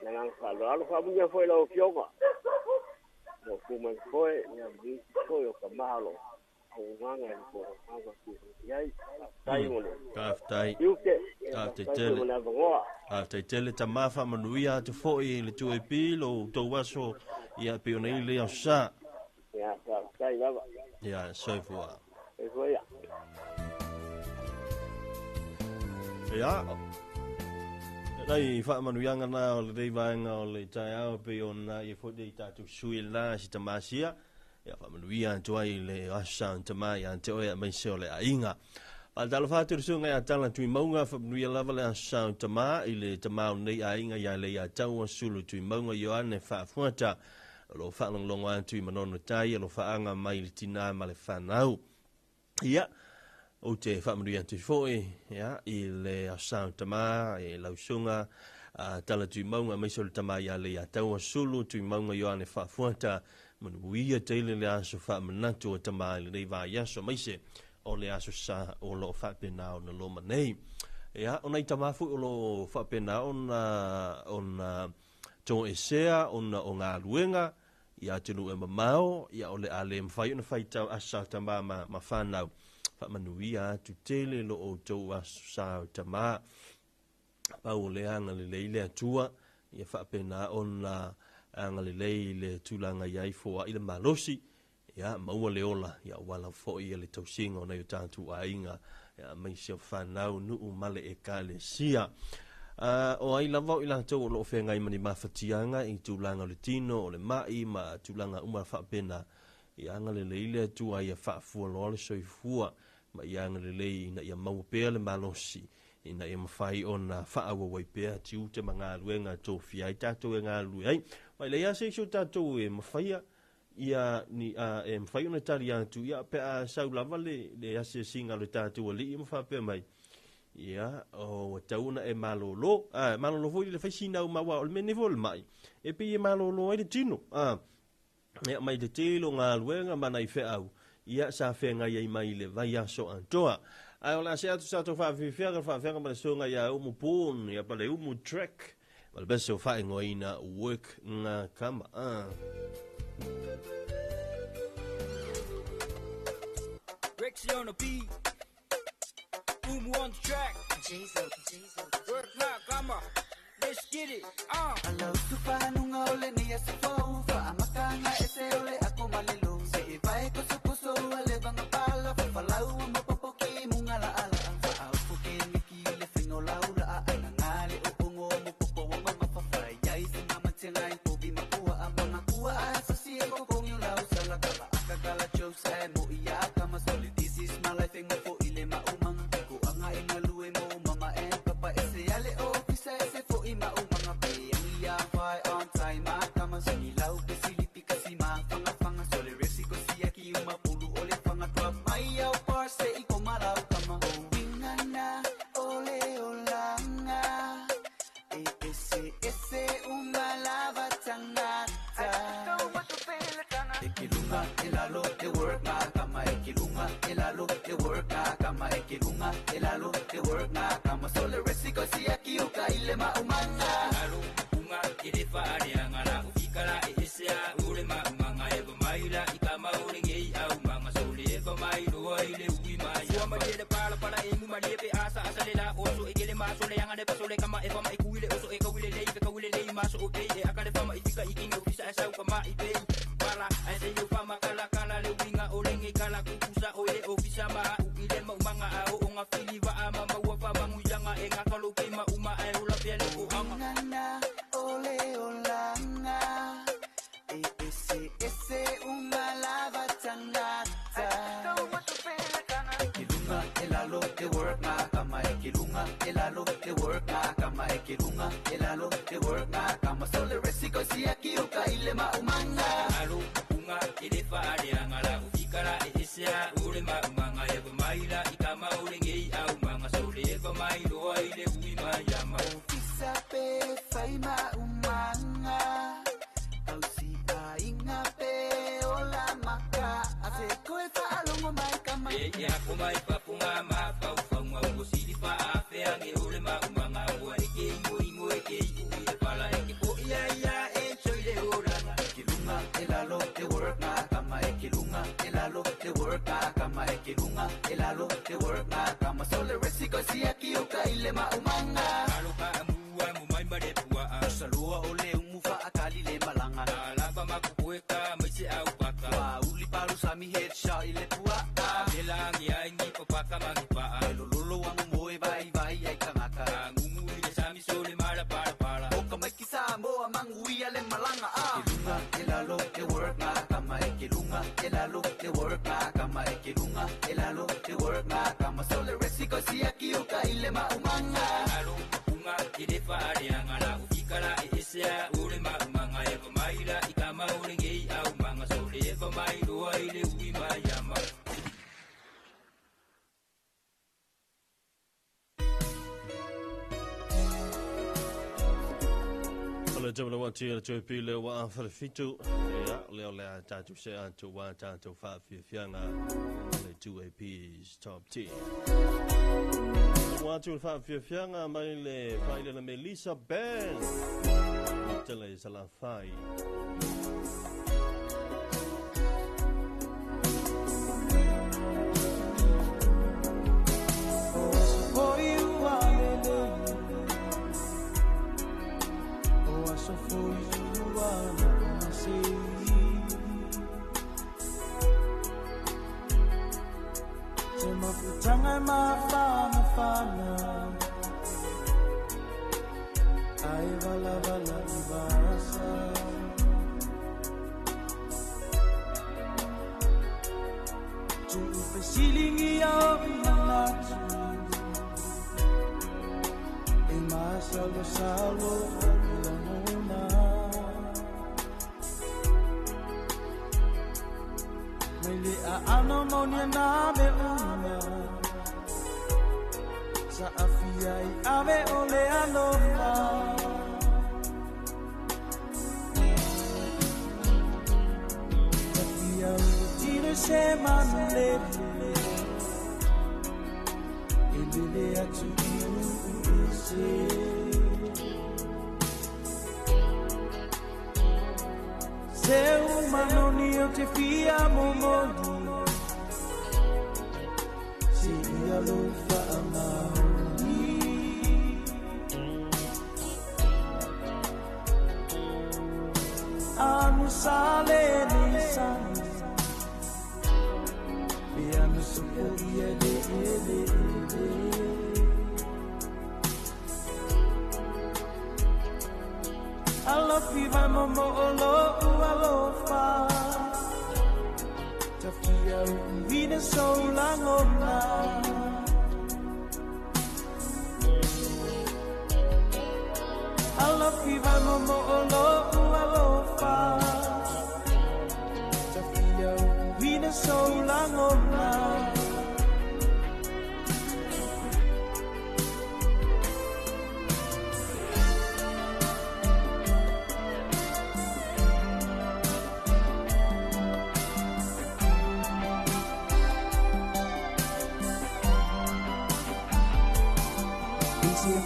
nang salo famunya foi lo fioga mo kuma foi ya bi foi o kamalo o nganga ko anga ku yai tai mo kaftai yuke kaftai tele tamafa manuia te foi le tu epilo to waso ia pionei le sa ya tai lava ya soifua ya ya dai fa manuianga na o le deivanga o le taia pe ona i fodi tatu suila si tamasia ya fa manuia toi le asa tamai ante o mai se o le ainga al Talofa Samoa ya tala tui maunga fa manuia lava le asa tama i le tamau nei ainga ya le ya tau sulu tui maunga Ioane fa fuata lo fa long atu manono tai lo fa anga mai le tina ma le fanau ia o te fa manuia tu foi ya i le asa tama e lausunga tala tui maunga mai so le tama ya le ya tau sulu tui maunga Ioane fa fuata manuia tele le aso fa manatu o tama le nei va yaso mai se o le aso sa o lo fa pena o lo manei ia ona i tamafu o lo fa pena ona to esea ona o ngā luenga ia tunu e mamao ia ole ale mfai ona fai tau asa tama ma whanau fa manuia tu tele lo o tau asa tama pau le anga le leile atua ia fa pena ona anga le leile tulanga iai foa i le malosi ia maua le ola ia wala fo ia le tausinga o nei tātu ainga ia mai se whanau nuu male e ka le sia o ai lava i la tau lo fe ngai mani mafatianga i tulanga le tino o le mai ma tulanga uma fa pena i anga le leile tu ai fa fu lo le soifua ma i anga le lei na ia mau pe le malosi ina e mafai ona fa awa wai pe ti u te manga luenga to fi ai tatu e nga lu ai mai le ia se so tatu e mafai ia ni e mafai ona tali atu ia pe a sau lava le ase singa le tatu o li mafa pe mai ia o tauna e malolo malolo foi le faisina uma wa o meni vol mai e pe malolo e tino ia mai de telo nga luenga mana i fe au ia sa fe nga ia mai le vai aso antoa ai ola se atu sa to fa fa ma so nga ia umu pun ia pa le umu track mal beso fa ngoina work nga kama Rexy on the beat. Umu on the track. Work hard, come on. Let's get it. Alau tu panunga ole ni asifo fa amakanga ese ole ako malilo se vai kuso ale banga pala fa falau mo popoki mungala ala fa au ke niki le fingo laura ana ngale o ngo mo popo mo fa fa yai singa matsengai po bi makua abanga kua asasi ko kong lau sala kala akala chose mo iya kama solid this is my life ngo fo ile ma umang ko anga ingalue mo mama en papa ese ale o pisa ese fo ima umanga pe ia fai on time kama sini lau pesilipi kasi ma fanga sole resi ko si aki uma pulu ole fanga drop mai au parse iko marau kama wingana ole olanga ese uma lava tangata ekilunga elalo te work na kama ekilunga elalo te work na kama ekilunga elalo te work na kama sole resi ko si aki uka ile ma umanga Unga ide faari angala ufikala esea ule ma umanga eva maila ikama ule ngei au manga sole eva mailo ile ui mai ama de pala emu maliepe asa lela oso ikele maso le yanga de pasole kama eva mai kuile oso eka wile lei maso ope e akale fama ifika ikinga ofisa asa kama ipe pala ase yo fama kala le winga ole nge kala kukusa ole ofisa ma ile ma umanga au onga filiva ama maua fama nguyanga enga kalope ma uma ai ula pele ko anga ole olanga ese uma lava tangata ekilunga elalo te work na elalo te work na kama sole resiko si akiuka ile maumanga alo unga ile faade angala ufikala esia ule maumanga ya maila ikama ule ngei au manga sole eva mailo ile uima yama isape faima umanga ausi ainga pe ola maka ase koe fa alongo mai kama ya komai papunga ma pa ufanga ngosili fa afe ange ule maumanga wa eke mo eke ile pala eke po ya choile ora kilunga elalo te work na kama ekilunga elalo te work na kama ekilunga elalo te work na kama sole resiko si akiuka ile maumanga aloka amua mumai madepua salua ole umufa akali le malanga alaba makuweka maisi au paka wa uli paru sami headshot ile tua belangi aingi papaka magipa lolo wangu moe vai ai kamaka ngumu ile sami sole mala para oka makisa moa mangui ale malanga kilunga elalo te work na kama ekilunga elalo te work na kama ekilunga elalo te work na kama sole resiko si akiuka ile maumanga alo unga ile faade angala ufikala esia ule maumanga eva maila ikama ule ngei au manga sole eva mailo ile uima yama le jam le wati le joy pile wa fa fitu ya le ta tu se an tu wa ta tu fa fi fianga le 2AP top 10 wa tu fa fi fianga mai le fa le Melissa Ben tele sala fai so for you I say Tema putanga mafana Ai vala ibasa Tu pesilingi ya manatu E masalo Mele a ano monia na me una Sa afia I ave ole alofa Afia utine se manlele Elele atu ise Se umano ni o te fia momoni Se ia lo fa amani Anu sale ni sani Pe anu supo ia ele Alofi vai momo olo alofa Tafia uwine sola ngona Alofi vai momo olo alofa Tafia uwine sola ngona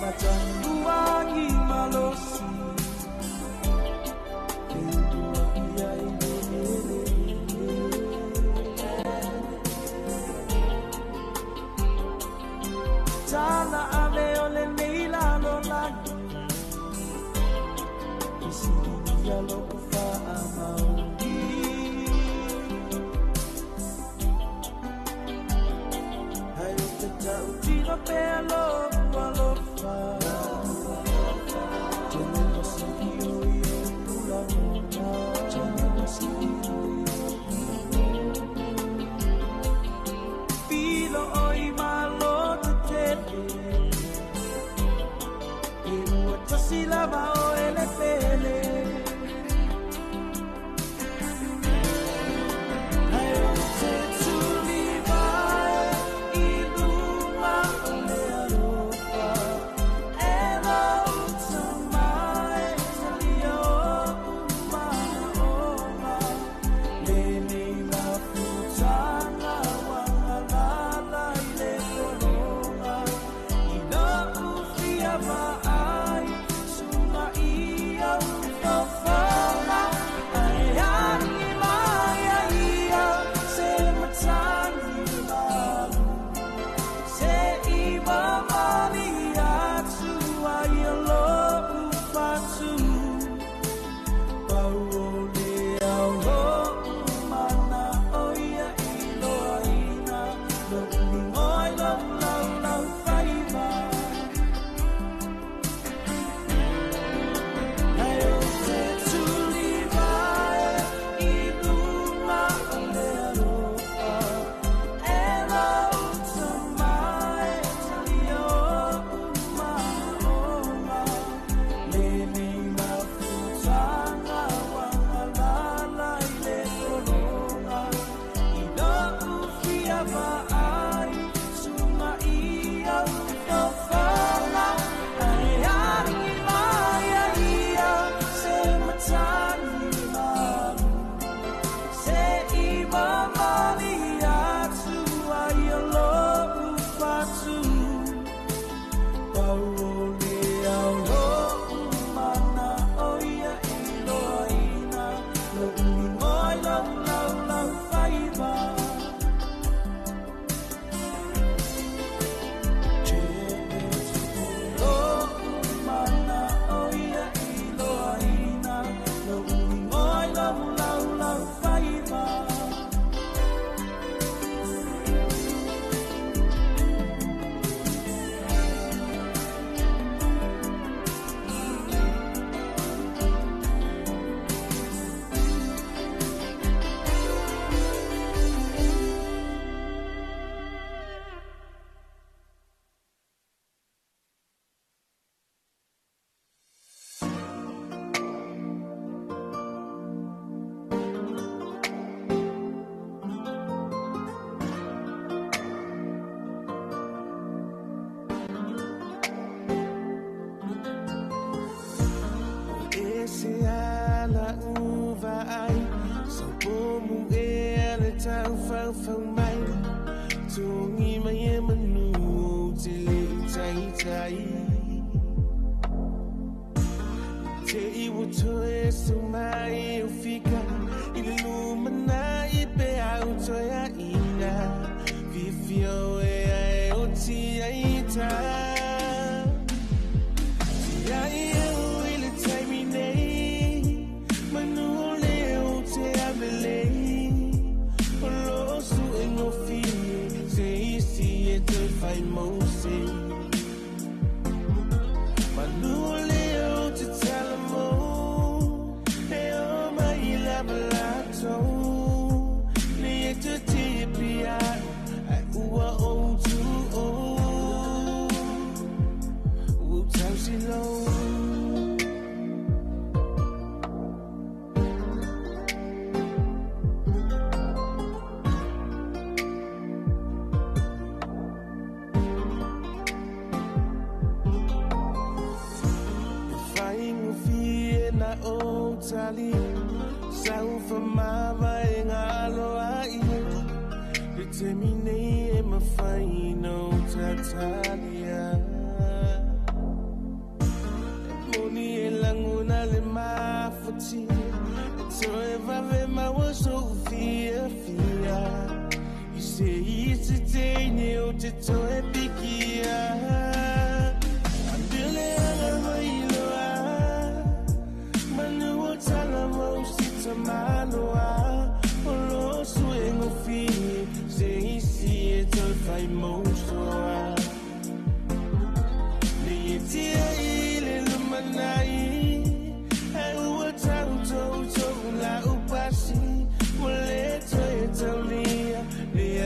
Macam wangi malosi Kedua ia ini Sana ame ole neilano lagi Isi dia lo kufa amaudi Hayo kita utira pelo Sila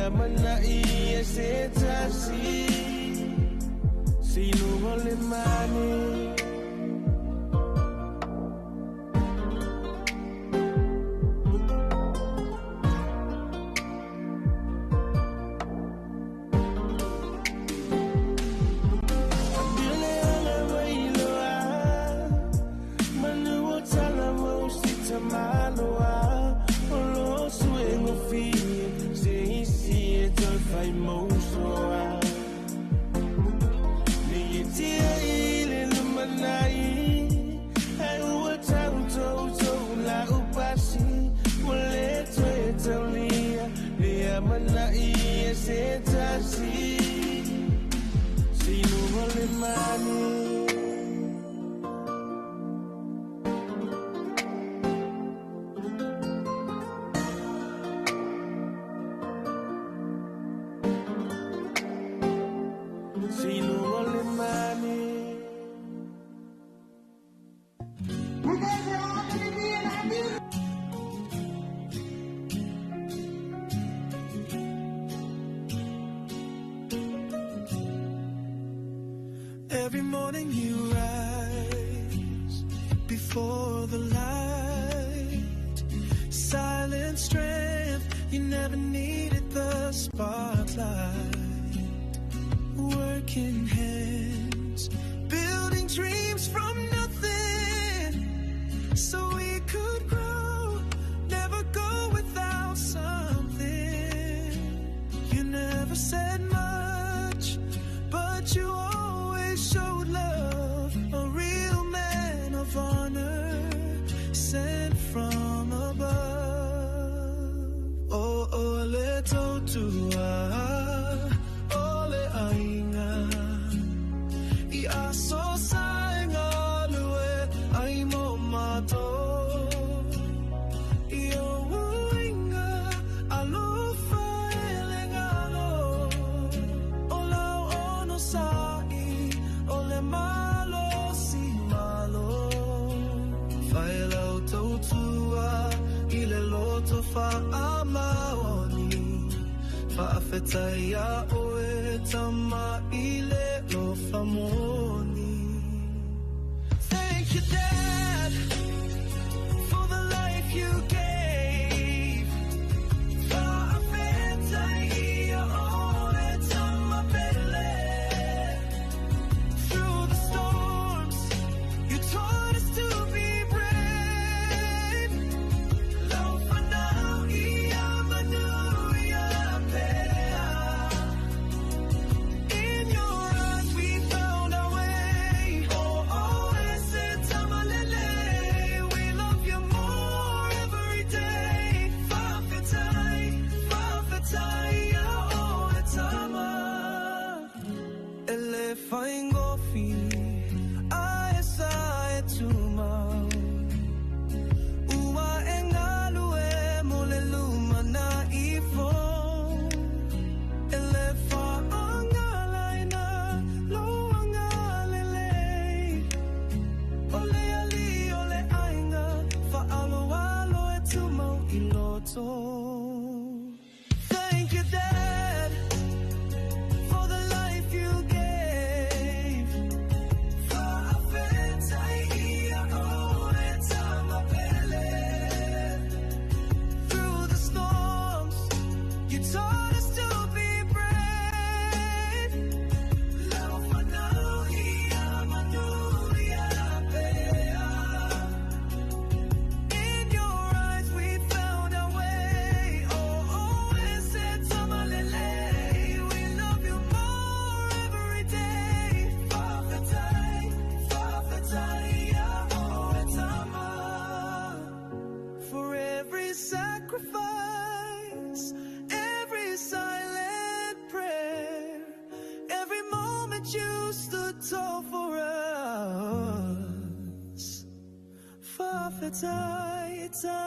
Mana ia setasi morning you rise before the light. Silent strength, you never needed the spotlight. Working hands, building dreams from nothing, so we could grow, never go without something. You never said much, but you always showed love. A real man of honor, sent from above. Oh, oh, little to ole ainga. I saw sang all the way, I'm on my toe. Yo, winga, alofa elengalo. Ola ono sai, ole malo si malo. Faila utotua, ile loto fa amaoni. Fa afetaya oe tama ile lo famoni. Thank you, Dad, for the life you gave. Fa afetaya oe tama pele. Through the storms, you taught us to be brave. Lo fanau ia manu ia pea. In your eyes we found our way. Oh, oh, ese tamalele. We love you more every day. Fa'afetai, oh, etama. Ele faingofi, aesa etuma. Ua engalue moleluma na ifo. Ele faangalaina, loangalele. Ole ali, ole ainga, fa'aloalo etuma iloto. Thank you, Dad, for the life you gave. Fa'afetai ia oe tamapele. Through the storms, you taught us to be brave. Lau fanau ia manu ia pea. In your eyes we found our way. Oh, oh, ese tamalele. We love you more every day. Fa'afetai, ia oe tama. For every sacrifice, every silent prayer, every moment you stood tall for us. Fa'afetai tama.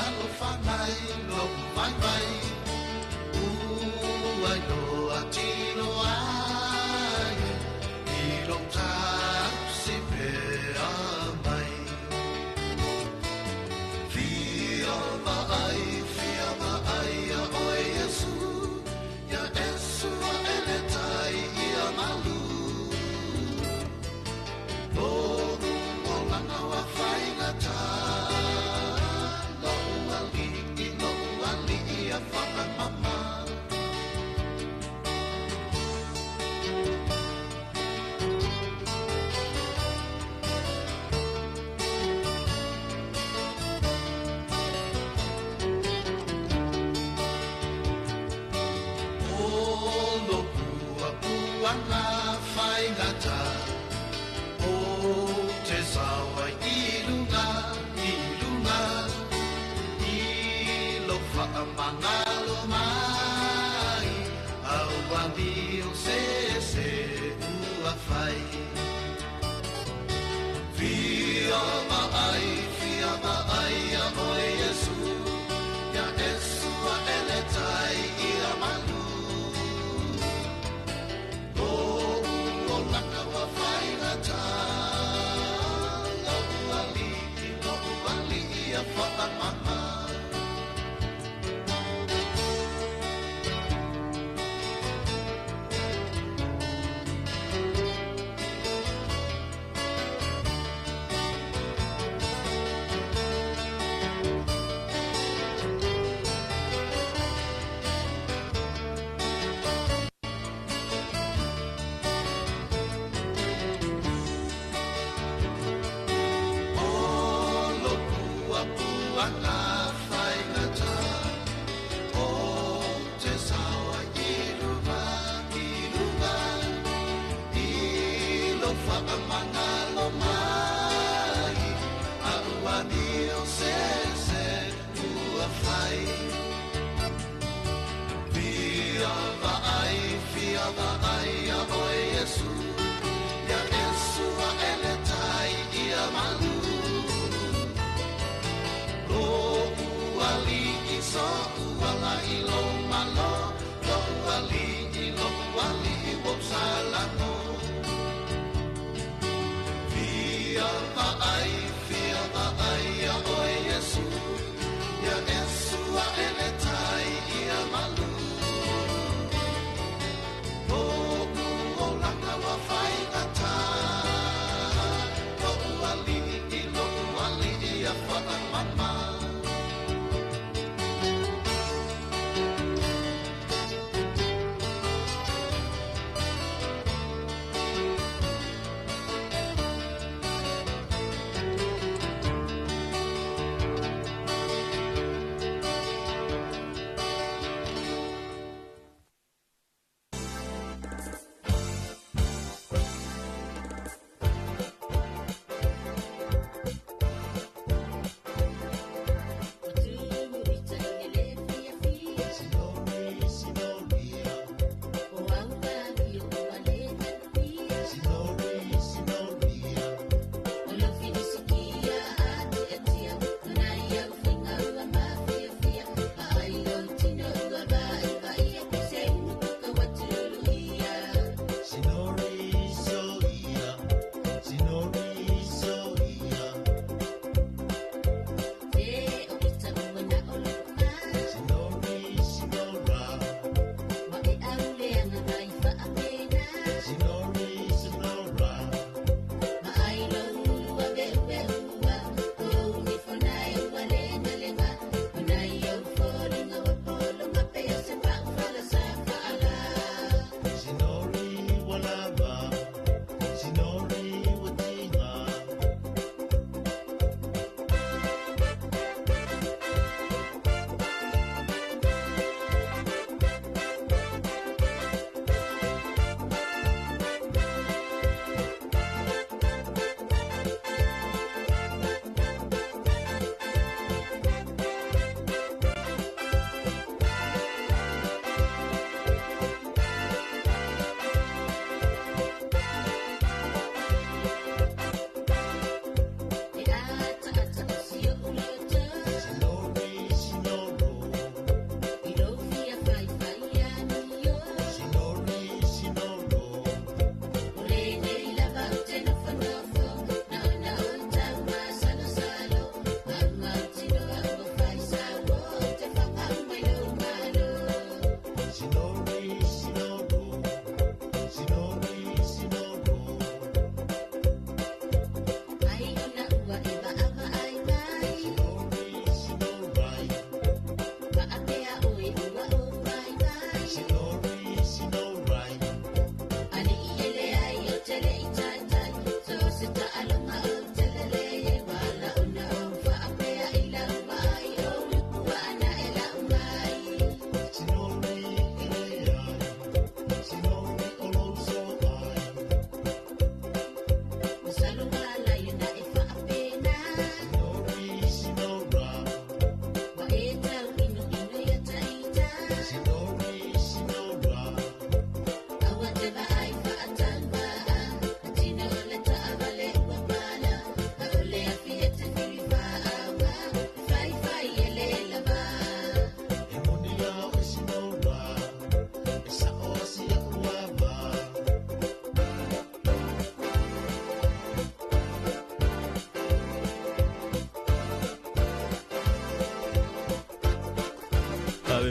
alo whanai lo vai vai ai lo atino ai I lo taxi pe amai fia va ai a oi Yesu ya Yesu ele tai ia malu lo o langa wa fai na ta lo ali ia fa mama Wana fai ngata o te sawa ilunga I lo whaamangalo mai au wami o se ua fai Fia maai a oe Yesu ya Yesu a ele tai I a malu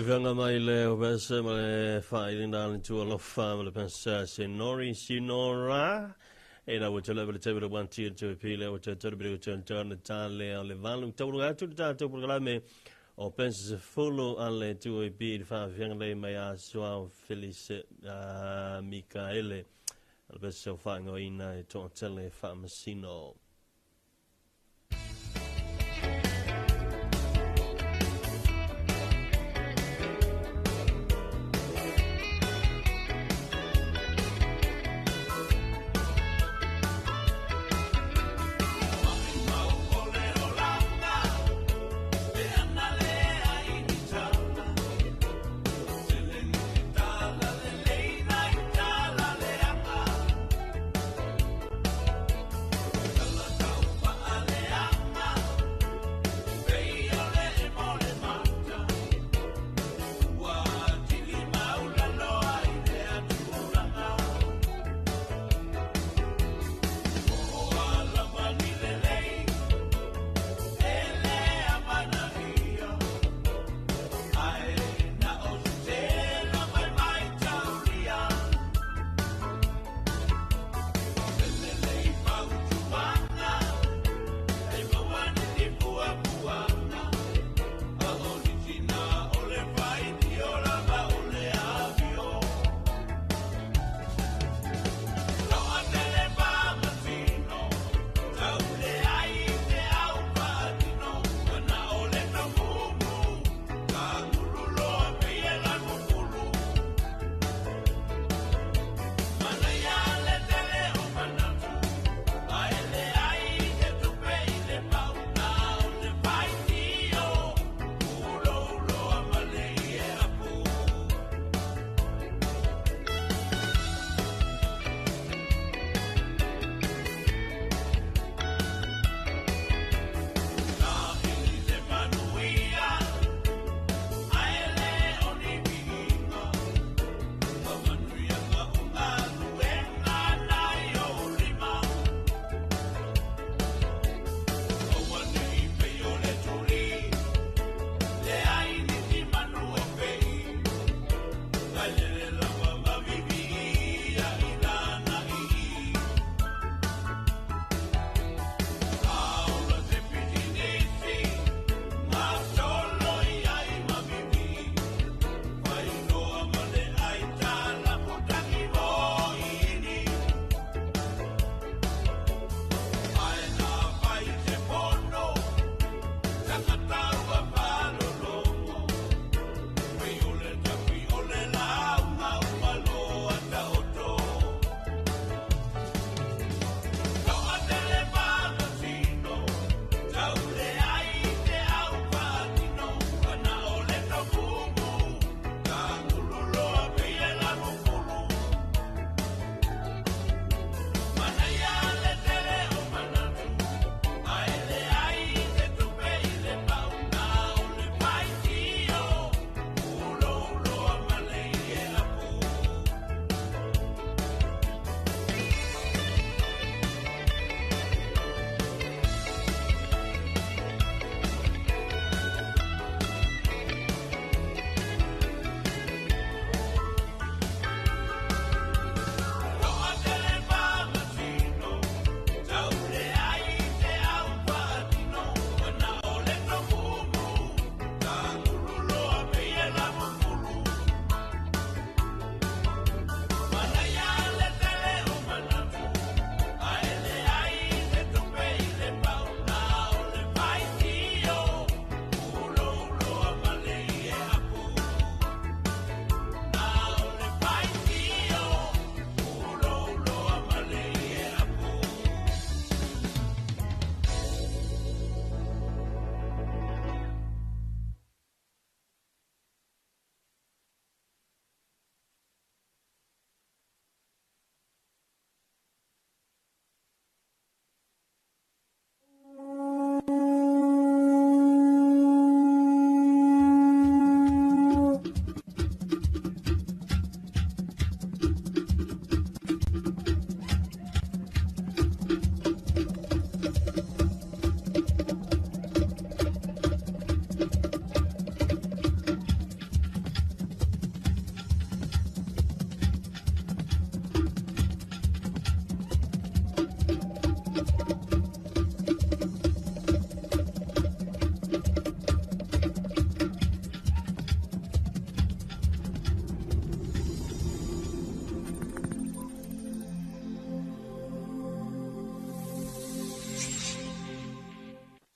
Vanga mai le o bese ma le fai le tu lo fa ma le pensa se nori sinora e na wotele le tebe one tier to pile o te tebe o turn tale le valu tau ga tu ta programme o pensa se follow alle tu e bi fa vanga le mai a so felice Michaele le bese o fa ngo ina e to tele fa masino. La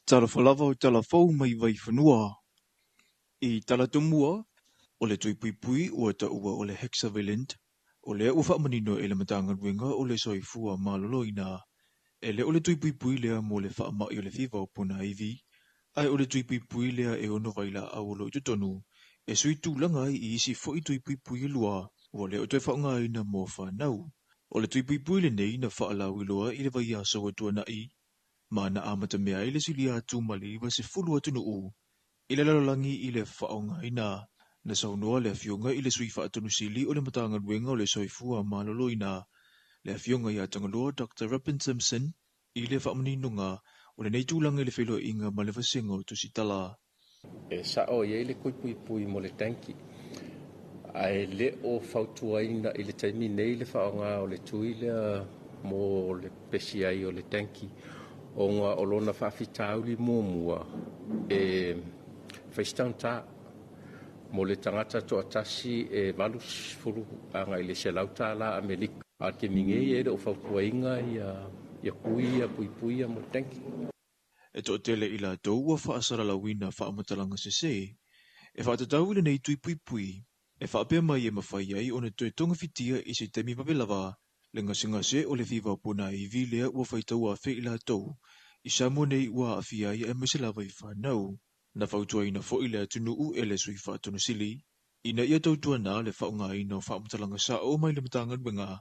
Talofa lava o talafou mai vai whanua. I talatumua, o le tui pui pui ua ta ua o le hexavalent, o le ua whaamanino e le matanga ruenga o le soifua maloloina. E le o le tui pui pui lea mo le whaamai o le whiwa o puna iwi, ai o le tui pui pui lea e ono vaila awolo i tutonu, e sui tūlanga i isi fo i tui pui pui lua, o le o te whaunga ina mo whanau. O le tui pui pui le nei na whaalau i loa i le vai aso o tua nai, ma na amata mea i le sili atu mali wa se fulu atu nuu. I le lalolangi i le whaonga ina, na saunoa le fionga i le sui whaatunu sili o le matanga ruenga o le soifua malolo ina. Le fionga i atangalua Dr. Robin Simpson i le whaamanino o le neitulanga i le whelo inga ma le vasenga o tusitala. E sa o ye le koi pui pui mo le tanki. Ai le o fautuaina i le taimi nei le whaonga o le tuila mo le pesiai o le tanki. O ngā olona whawhitauli mua e whaistang tā mo le tangata to atasi e valus furu anga i le selauta la Amerika. A ke minge e le o whautuainga i a kui a pui pui a mo tanki. E to tele i la tau a whaasara la wina whaamatalanga se, e whaatatau le nei tui pui pui, e whaapea mai e mawhai ai o ne tue tonga fitia i se temi papelawa, le ngase o le whiwa puna i vilea ua whaitau a whi i la tau, i samo nei ua a whiai e meselawa i whanau, na whautua ina fo i le atunuu e le sui whaatunu sili, ina ia tautua nā le whaunga ina whaamatalanga sa o mai le matanga wenga,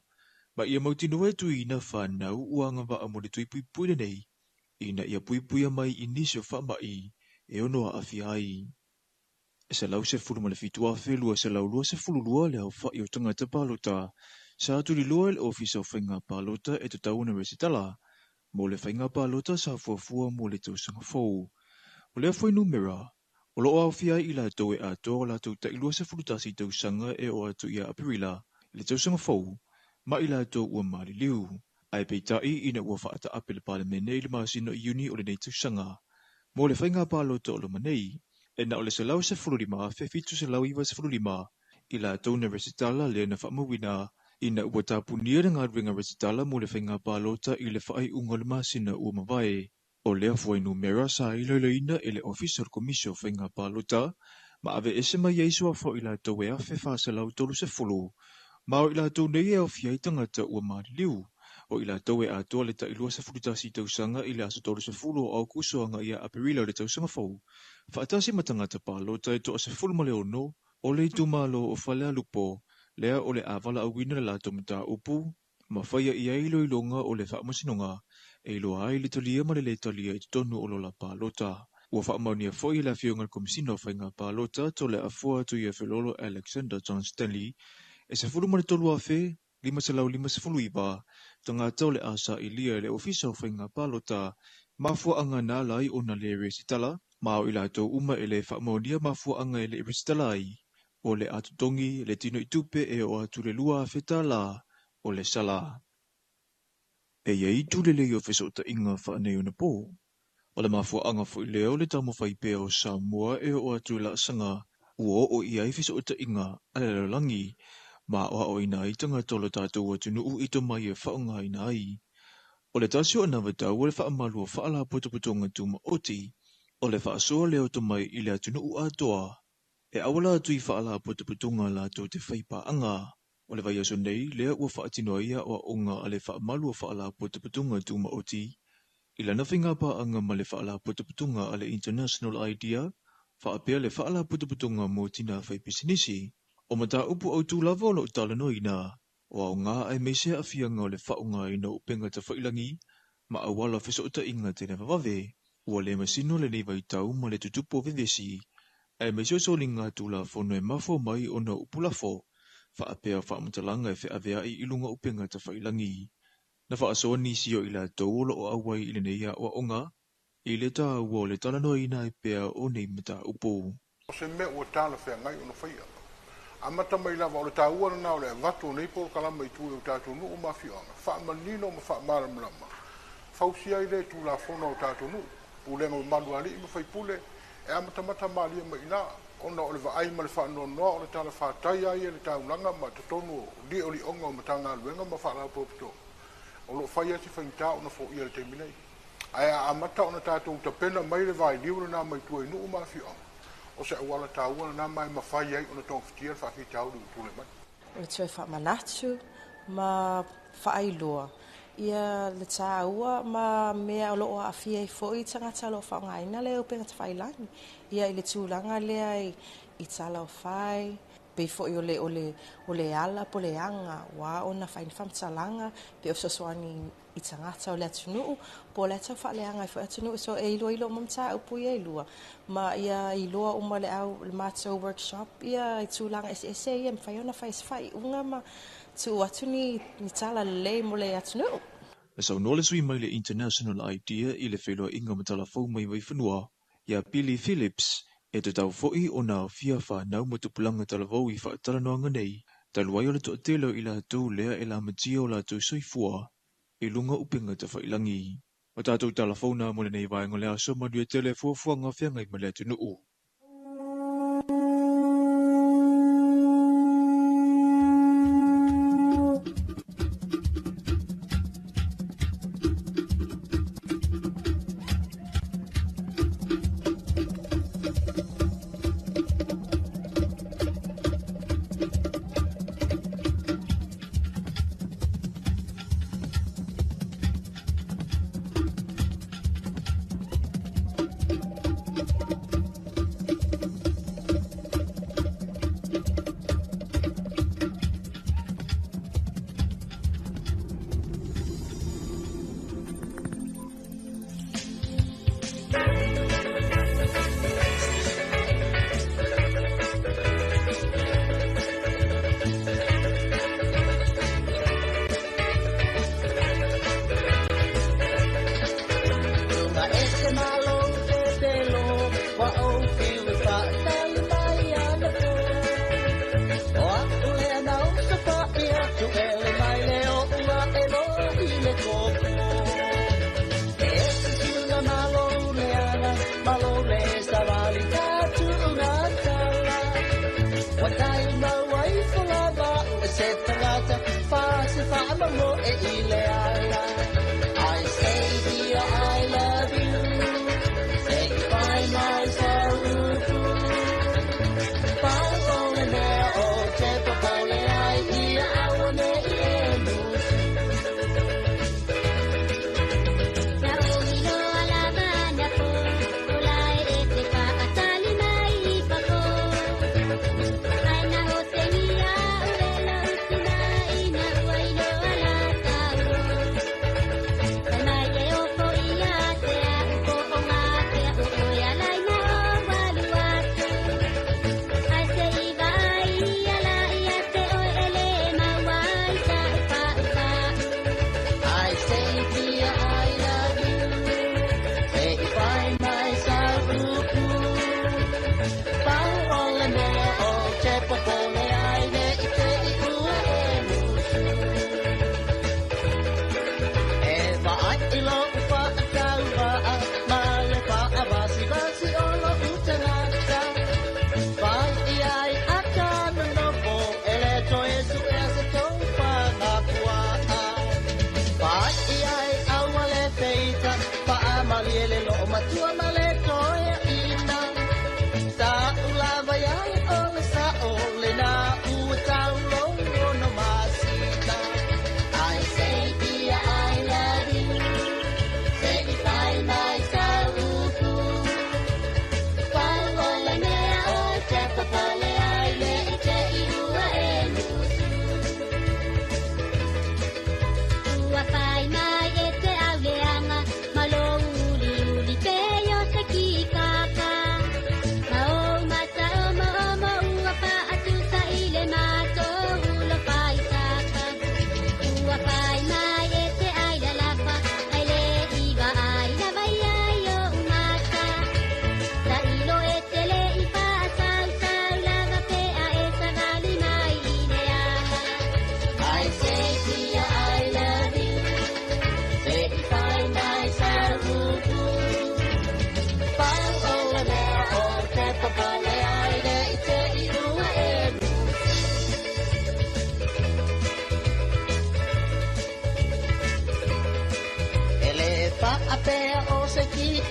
ma ia mautinu e tui ina whanau ua ngawa a mo le tui pui pui nei, ina ia pui pui mai inisio whamai e ono a whiai. E se lau se fulu ma le fitua whelua se lau lua se fulu lua le au whai o tangata palota, sa aturi lua le ofisa o whainga palota e te tauna resitala, mo le whainga palota sa fuafua mo le tausanga fau. O le awhai numera, o lo au whiai i la toe a toa la tau ta ilua se fulu tasi tausanga e o atu ia apirila, le tausanga fau, ma i la tau ua mali liu. Ai peitai ina ua whaata ape le palemene i le maasino i uni o le nei tausanga. Mo le whainga palota o le manei, e na o le selau se fulurima, fe fitu se lau iwa se fulurima, i la tauna resitala le na whaamawina, ina ua tapunia na ngā ringa resitala mo le whainga palota i le whaai unga le maasina ua mawai. O le afuai numera sa i loiloina e le official komisio whainga palota, ma ave ese mai eiso a fo i la tau e afe wha se lau tolu se fulu, ma o i la tau nei e o fiai tangata ua maariliu, o i la tau e atoa le ta ilua se fulutasi tausanga i le aso tolu se fulu o au kuso anga ia apirila o le tausanga fau. Whaatasi matangata palota e toa se fulu ma le ono, o le itu malo o whalea lupo, lea o le avala au wina le lato mata upu, ma whaia i ailo i longa o le whaamasinonga, e ilo ai le talia ma le talia i tonu o lola palota. Ua whaamaunia foi la fionga komisino whainga palota to le afua tu ia whelolo Alexander John Stanley, e se fulu ma le tolu a whe, lima se lau lima se fulu iwa, tanga tau le asa i lia le ofisa whainga palota, mafua anga nā lai o na le resitala, mao i lato uma e le whaamaunia mafua anga e le resitala ai, o le atutongi le tino i tupe e o atu le lua feta la, o le sala. E iei tu le leo fesota inga whaanei o na pō. O le mafua anga fo i leo le tamo whaipe o Samoa e o atu la sanga, uo o iei fesota inga ale langi, ma o ina i tanga tolo tātou atu nuu i to mai e whaonga ina ai. O le tasio ana watau o le whaamalu o whaala putoputonga tuma oti, o le whaasoa leo to mai i le atu nuu atoa, e awala atu i whaala putoputonga la to te whaipa anga. O le vai aso nei, lea ua whaatino ia o onga a le whaamalu o whaala putoputonga tuma oti, i lana whinga pa anga ma le whaala putoputonga a le International Idea, whaapea le whaala putoputonga mo tina whaipisinisi, o mata upu au tūlava o lo utalano ina, o au ngā ai meise a whianga o le whaunga ina upenga ta whailangi, ma awala whesota inga tēne wawave, ua le masino le nei vai tau ma le tutupo vevesi, ai meise o soli ngā tūla whono e mafo mai o na upulafo, whaapea whaamutalanga e whaavea i ilunga upenga ta whailangi. Na whaasoa nisi o ila tauolo o awai i le neia o onga, i le tā ua o le talano ina e pea o nei mata upo. O se me ua tāna whea ngai o na whaia. Amata mai lava o le tāua na o le avato nei po kalama i tūe o tātou nuu o mawhianga. Whaamanino ma whaamaramrama. Whausia i le tū la whona o tātou nuu. Pūlenga o manuari i ma whaipule. E amata mata malia mai nā. Ona o le vaai ma le whaanonoa o le tāna whātai ai e le tāunanga ma te tonu o li o li onga o matanga aluenga ma whaala pōpito. O lo whaia si whainta o na fo ia le teiminei. Ai a mata ona tātou ta pena mai le vai liu na mai tuai nu ma fi o se wala tāua na mai mawhai ai ona tong fitia whaki tau du tūle mai. O le tue whamanatu ma whaailoa. Ia le tāua ma mea o loo a fia i fo i tangata lo whaongaina leo penga te whailangi. Ia i le tūlanga lea i tala o whai. Pei fo i o le ala po le anga. Wa o na whaini whamtalanga. Pe o sosoani i tangata o le atunuu. Po le atau whaaleanga i fo atunuu. So e ilo mamta upu i ilua. Ma ia iloa uma le au le mātou workshop. Ia i tūlanga ese ia mwhaiona whai unga ma tu atu ni tala le mo le atunuu. E sau noa le sui mai le International Idea i le whelua inga matala fau mai wai whanua. Ia Billy Phillips e te tau fo'i o nā fia whanau matupulanga talavau i whaatara noanga nei. Taluai o le toa telo i la tau lea e la matia o la tau soifua i lunga upenga te whailangi. O tātou talavau nā mole nei vai ngolea so manua tele fuafuanga whianga i male atunuu.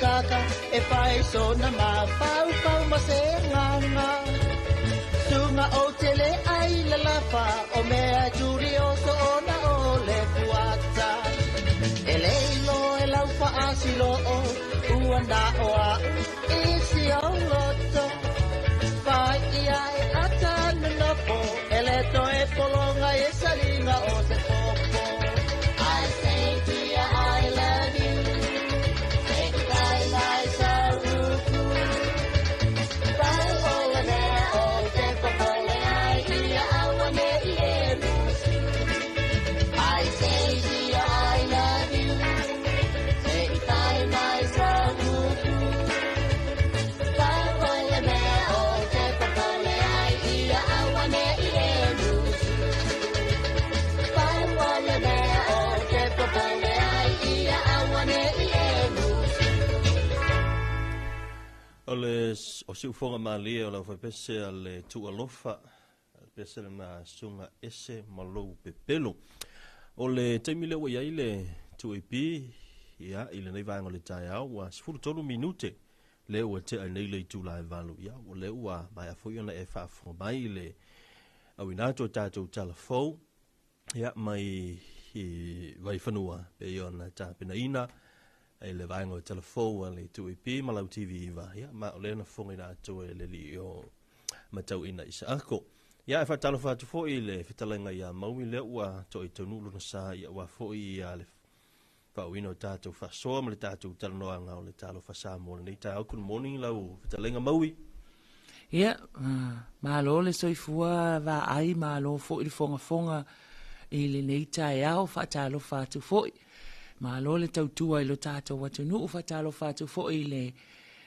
kaka e pai so na ma pau pau ma se nganga sunga o tele ai la la pa o mea juri o so ona o le puata e leilo e lau pa asilo o uanda o a isi o loto pai ia e atanu no po ele to e polonga e salinga o se popo I say to you I love you take time I saruku pai o le mea o te popo le ai ia awane i e rusi I say to you I love you take time I saruku pai o le mea o te popo le ai ia awane i e rusi pai o le mea o te popo le ai ia awane i e rusi Ole o si ufonga malia o la foi pese ale tu alofa pese na sunga ese malo pepelo ole temile o yaile tu epi ya ile nei vai ngole tai au wa sfuru tolu minute le o te nei le tu la valu ya o le wa mai foi ona e fa fo mai le au inato tato telefo ya mai vai fanua pe ona ta penaina e le vai ngole telefo le tu epi malau tv va ya ma ole na fonga na to le li o matau ina isa ako ya fa talofa tu fo ile fitalenga ya mau le wa to i tonu lu sa ya wa fo i ya le fa wino tato fa so ma le tato talno anga o le Talofa Samoa nei ta good morning lau fitalenga maui Ia, malo le soifua va ai malo fo i fonga i le nei tai au fa talofa tu fo malo le tautua i lo tato watu nu fa talofa tu fo i le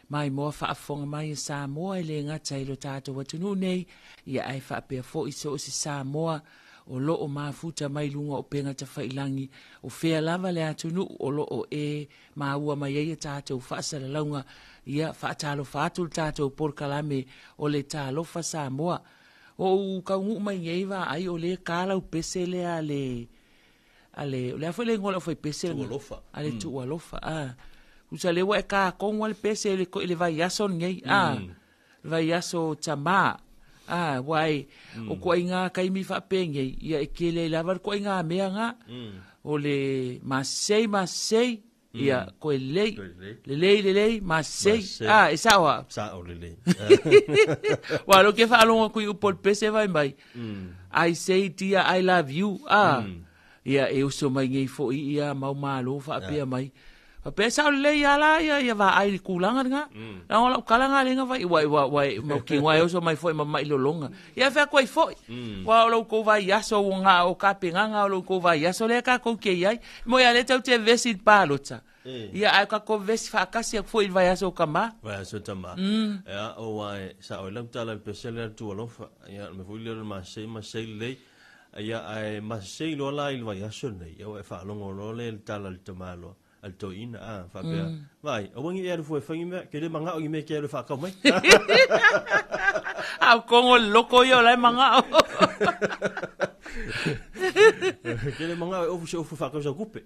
mai mo fa fonga mai Samoa i le ngata i lo tato watu nu nei ia ai fa pe fo i so si Samoa o lo o mafuta mai lunga o penga ta whailangi o whea lava le atunu o lo o e maua mai eia tātou whaasara launga ia whaatalo whātul tātou porkalame o le Talofa Samoa o kaungu mai ngeiva ai o le kālau pese le a le le a whele ngola o whai pese a le tu alofa usa le wa e kā kongwa le pese le ko le vai aso ngei vai aso tamaa wai o ko inga kai mi fa penge ia e kele lava ko inga mea nga o le masei ia ko le masei e sawa sa o le wa lo ke fa longa ku por pese vai mai I say dear I love you ia e uso mai ngei fo ia mau malo fa pe mai pe sa le ya la ya va ai kulanga nga na ola kalanga lenga vai wai mo ki wai so mai foi mai lo longa ya fa koi foi wa lo ko vai ya so nga o ka penga nga lo ko vai ya so le ka ko ke ai mo ya le tau te vesi palota ya ai ka ko vesi fa kasi foi vai ya so kama vai so tama ya o wai sa o lam tala pesela tu lo ya me foi le ma sei le ya ai ma sei lo la il vai ya so nei ya fa longo lo le tala le tamalo al to ina fa pe vai o wangi e foi fangi me ke le manga o me ke le fa ka mai como loco yo la manga ke le manga o fa ka so kupe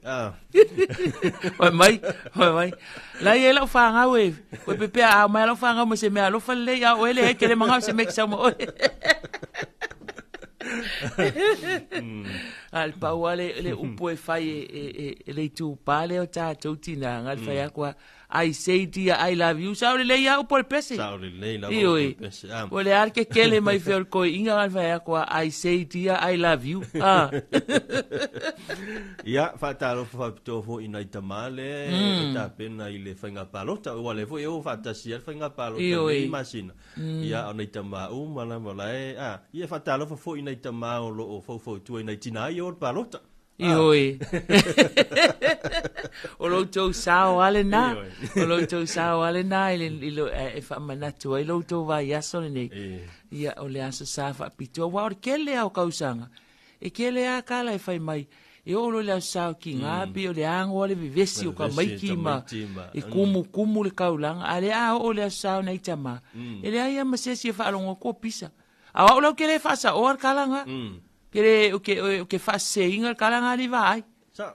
mai la ye la fa nga we pe a mai la fa nga mo se me lo fa le ya o le ke le manga se me sa mo al pauale le upo e fai le tu pale o tātou tina ngal fai akua I say dear I love you sa le ya upo le pese sa le la upo le pese o le arke kele mai fer ko inga ngal fai akua I say dear I love you ya fa talo fa to fo ina tamale ta pena ile fanga palota o le fo eu fa ta sia fanga palota ni masina ya ona tama u mala mala ia fa talo fo ina tama o lo fo tu ina tina yo palota Ioi. O lo tau sao ale na. O lo tau sao ale na ilo e fa manatu ai lo tau vai aso ni. Ia o le aso sa fa pito wa o kele au kausanga. E kele a kala e fai mai. E o lo le sao ki ngapi o le ango le vivesi o ka mai ki ma. E kumu le kaulanga. Ale a o le sao nei tama. E le ai ma se fa longo ko pisa. A o lo kele fa sa o kalanga. Kere o ke fa se inga kalanga li vai. Sa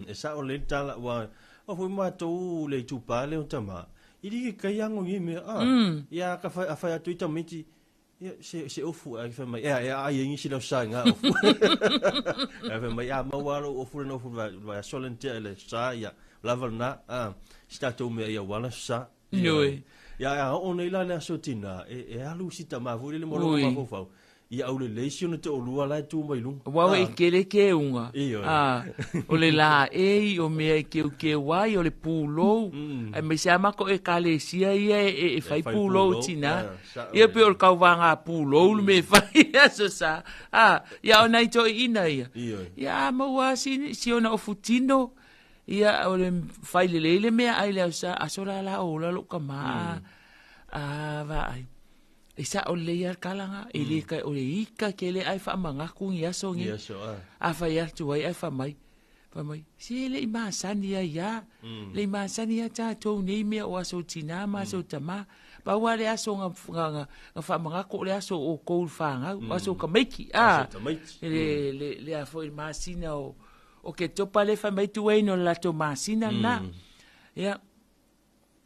e sa o le tala wa o fu ma to le tu pa le o tama ili ka yango i me ya ka fa tu tamiti ya se ofu ai fa mai ya ai ngi sila sanga ofu ya fa mai ya ma walo ofu no ofu va solente le sa ya lavalna sta to me ya wala sa ya o nei la so tina alu sita ma fu le mo ma fa ia au le leisi ona te olua lai tu mai lunga. Wau e kere ke unga. O le la e o mea e ke wai o le pūlou. Ai mai se amako e kalesia ia e fai pūlou tina. Ia pe o le kauwanga pūlou le me fai aso sa. Ia o nai to ina ia. Ia maua si ona o futino. Ia o le fai le leile mea ai le sa aso la la o la lo kama. Va ai. Isa o le ia kalanga e le ka o le ika ke le ai fa manga ku ia so ngi a fa ia tu ai fa mai si le ma sani ia le ma sani ia ta to nei me o aso tina ma so tama ba wa le aso nga fa manga ko le aso o ko fa nga aso ka meki le a fo ma sina o ke to pa le fa mai tu ai no la to ma sina na ia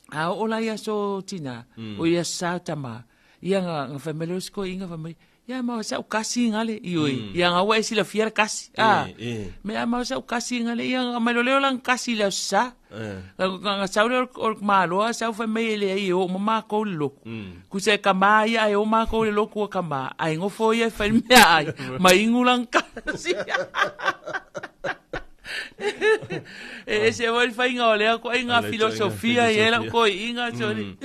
a o la ia so tina o ia sa tama ia nga familios ko inga famai ia ma sa ukasi ngale ioi ia nga wa sila fier kasi me ma sa ukasi ngale ia nga maloleo lang kasi la sa nga sa o malo sa famai le ai o mama ko lo ku se kama ia o ma ko lo ku kama ai ngo fo ia fa me ai mai ngulang kasi ese vol fai nga ole ko inga filosofia e ela ko inga sorry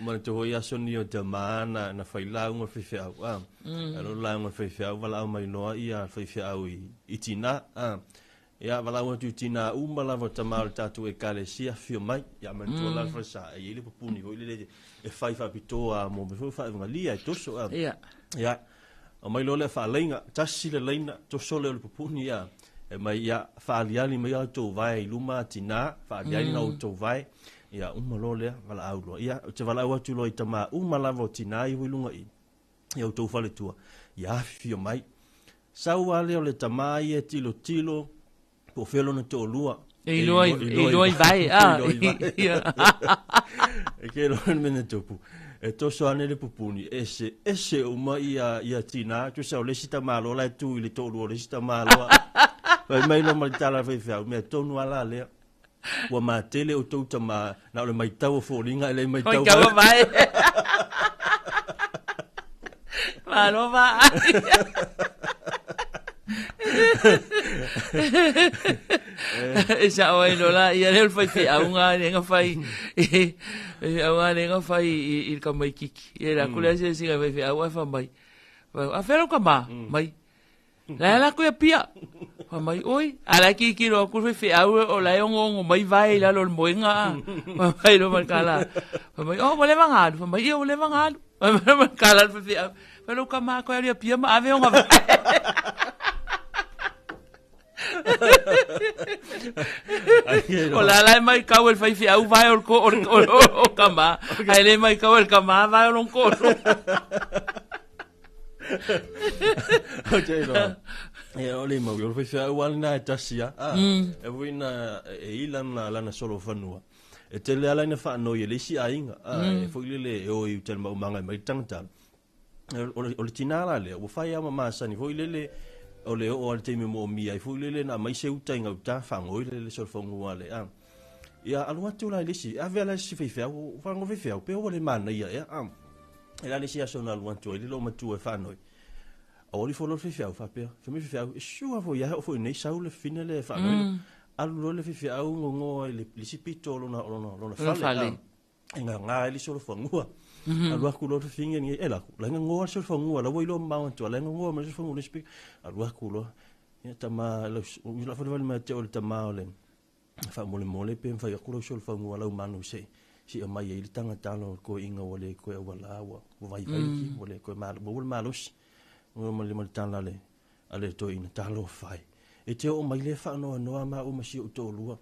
ma to ia soni o te mana na fai la un fe au alo la un fe au vala mai no ia fe au itina ia vala un tu tina mala vo tamal tatu e kalesia fio mai ia ma to la fa sa e ile popuni ho ile e fai fa pitoa mo me fa nga lia to so ia o mai lo le fa lenga tasi le leina to so le popuni ia e mai ia faaliali mai au vai luma tina faaliali na au vai ia malole vala au ia te vala au tu loi tama malavo tina i wilunga i ia au fale tua ia fio mai sau ale le tama ia tilo po felo na to lua e loi vai e ke lo mena topu e to so ane le pupuni ese uma ia tina tu sa le sita malo la tu ile to lua le sita malo mai lo mai tala fe fe me tonu ala le wa ma tele o to tama na le mai tau fo linga le mai tau vai malo va esa o no la ia le fai fe a unga nga fai nga fai il ka mai kiki era kula se singa fe a wa fa mai a fero kama mai la ko pia fa mai oi ala ki ro ku fe au o la ngo mai vai la lo moinga mai lo marcala fa mai o vole vangado fa mai o le vangado marcala fe pero kama ko ia pia ma ave nga o la mai kau el fai au vai o kama ai le mai kau el kama vai o ko e ole mo yo fe wal na tasia e wina e ilan la solo fanua e tele ala na fa no ye le si ainga e fo le o i tel manga mai tangta o le tinala le o fai ama masani fo le o le o al temi mo mi ai fo le na mai se uta ta fa ngoi le solo fanua le ia alwa tu la le si ave la si fe o fa ngo fe pe o le mana ia e la le si aso na alwa tu le lo matu e fa noi o li folo fe fa pe me fe sua vo ia fo nei sau le fine le fa noi alu le fe ngo le si pito lo na fale nga li solo fangua alu aku lo finge ni ela la ngo solo fangua la voi lo ma to la ngo ma solo fangua le speak alu aku lo ya tama la fo le te o le tama le fa mole pe fa aku lo solo fangua la manu se si o mai il tanga talo ko inga wole ko wala wa vai vai wole ko malus ngoma le tala le ale to ina talo fai e te o mai le fa no ma o masi o to lua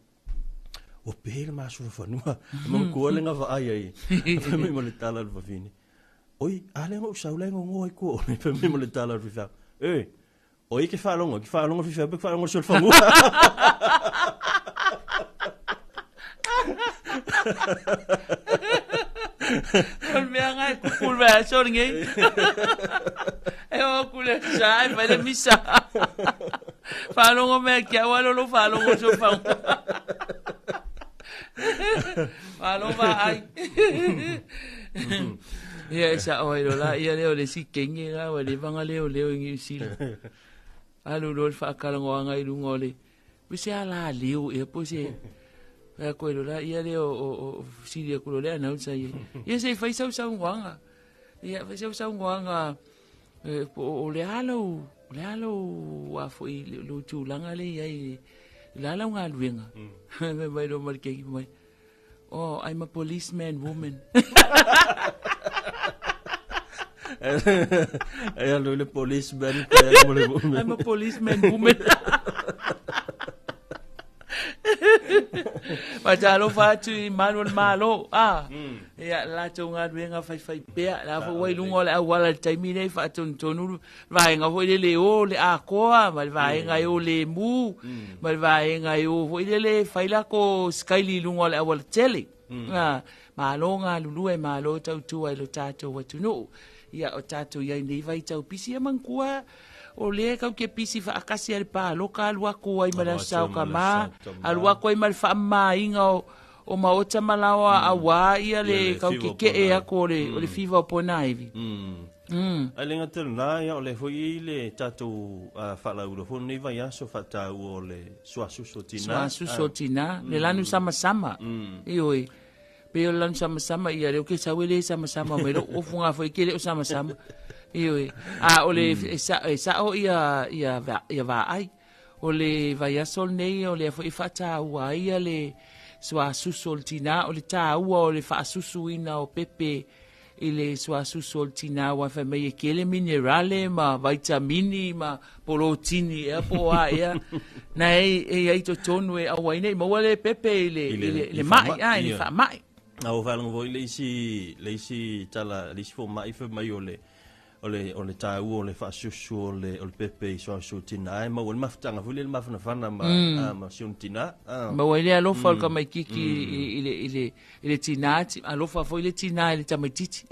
o pele ma so fa no mo ko le nga va ai fa me mo le tala va fini oi ale ngo sa le ngo ko fa me mo le tala va fa oi ke fa longo fi fa pe fa longo so fa mo Kon mea ngai kukul vea sori ngai. E o kule sai vai le misa. Whalongo mea kia walolo whalongo so whango. Whalongo ai. Ia esa oi rola ia leo le si kengi la wa le vanga leo ingi sila. Alu rol whakalango anga i runga ole. Pese ala leo e po se. Koe rola ia leo o siria kulo lea nausa ia. Ia se whaisau sau ngwanga. Ia whaisau sau ngwanga. O le halo wafo i lo tūlanga le ia i lalau ngā luenga. Me mai ro marikeki mai. Oh, I'm a policeman woman. I'm a policeman woman. I'm a policeman woman. Matalo fatu i manual malo. Ia la tonga wenga fai pea la fo wai lungo le awala taimi nei fa tonu vai nga foi le o le a koa mal vai nga o le mu mal vai nga o foi le fai la ko skyli lungo le awala tele malo nga lulu e malo tau tu ai lo tato watu no ia o tato ia nei vai tau pisi mangkua o le kau ke pisi fa akasi al pa local wa ko ai mala sau kama al wa ko ai mal fa ma inga o maota malawa awa ia le kau ke e ako le fiva pona ivi. Ai lenga tērna ia o le hoi le tātou whalaura hon nei vai aso whatau o le suasuso tina. Suasuso tina, le lanu sama-sama. Ioi, pe o lanu sama-sama ia leo ke sawe le sama-sama mero o funga foi ke le o sama-sama. Ioi, o le sao ia va ai. O le vai aso nei o le foi whatau ia le suasuso tina o le tāua o le whaasusu ina o pepe i le suasuso tina wa fa me kele minerale ma vitamini ma protini e po a ia na e to tonu e awa nei ma wale pepe le mai ai fa mai au valang voi le si tala le si fo mai fa mai o le tau o le whaasusu o le pepe i suasuso tina ma wale maftanga fuli le mafana ma siontina ma wale alofa o ka mai kiki i le tinati alofa fo i le tina i le tamaititi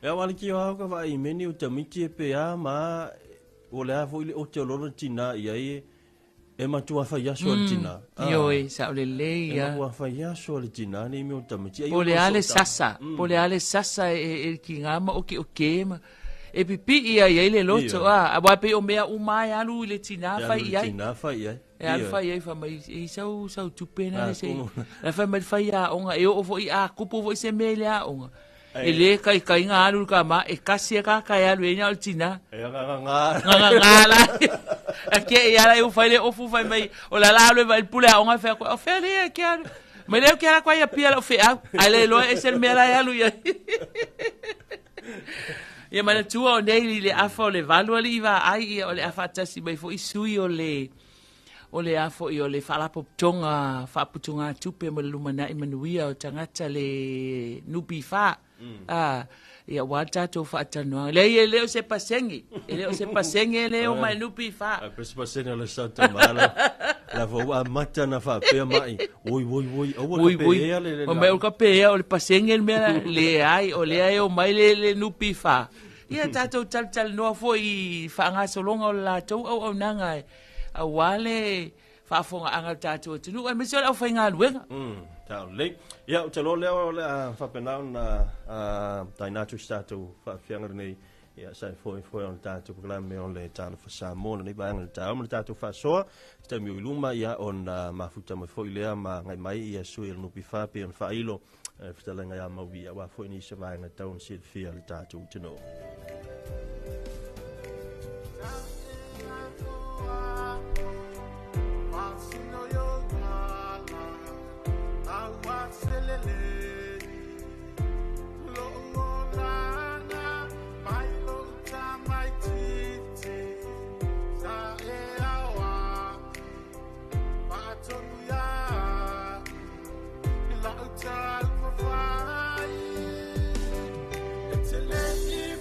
e wale ki o hau ka vai meni o tamiti e pe ma o le fo i le o te oloro tina i ai e matua fa yaso al tina yo sa o le leia e matua fa yaso al tina ni mi o tamiti po le ale sasa e ki ngama o ke ma e pipi ia le loto a wa pe o mea umai alu le tina fa ia e al fa ia fa mai e sau tupena le se la fa mai fa ia onga e o fo ia kupu fo se mele a onga e le kai nga alu ka ma e kasi ka alu e al tina e nga la ke ia la u fa le o fu fa mai o la le va il pule onga fa o fa le ke alu me le ke ala kwa ia pia lo fe a ale lo e se mele alu ia ia mana tua o nei le afa o le valu ali iwa ai ia o le afa atasi mai fo isui o le afo i o le whalapotonga whaputunga tupe mo le lumana i manuia o tangata le nupi wha ia watato whaatanoa leo se pasengi leo se pasengi leo mai nupi wha se pasengi o le sauta mala la voa mata na whapea mai oi o mai o ka pea o le pasengi le ai o mai le nupi wha ia tatou tal noa fo i whaangasolonga o lātou au nangai a wale whaafonga anga tātou tunu ai mesi o au whainga luenga tau lei ia o talo leo le whapenau na tainatu tātou whaafianga nei ia sai foi on tātou programe on le Talofa Samoa nei baanga le tātou le tātou whaasoa stai mi uluma ia on mafuta mai foi lea ma ngai mai ia sui nupi whape on whailo fitalenga ia mawia wa foi ni se vaanga tau si fia le tātou tino It's a lady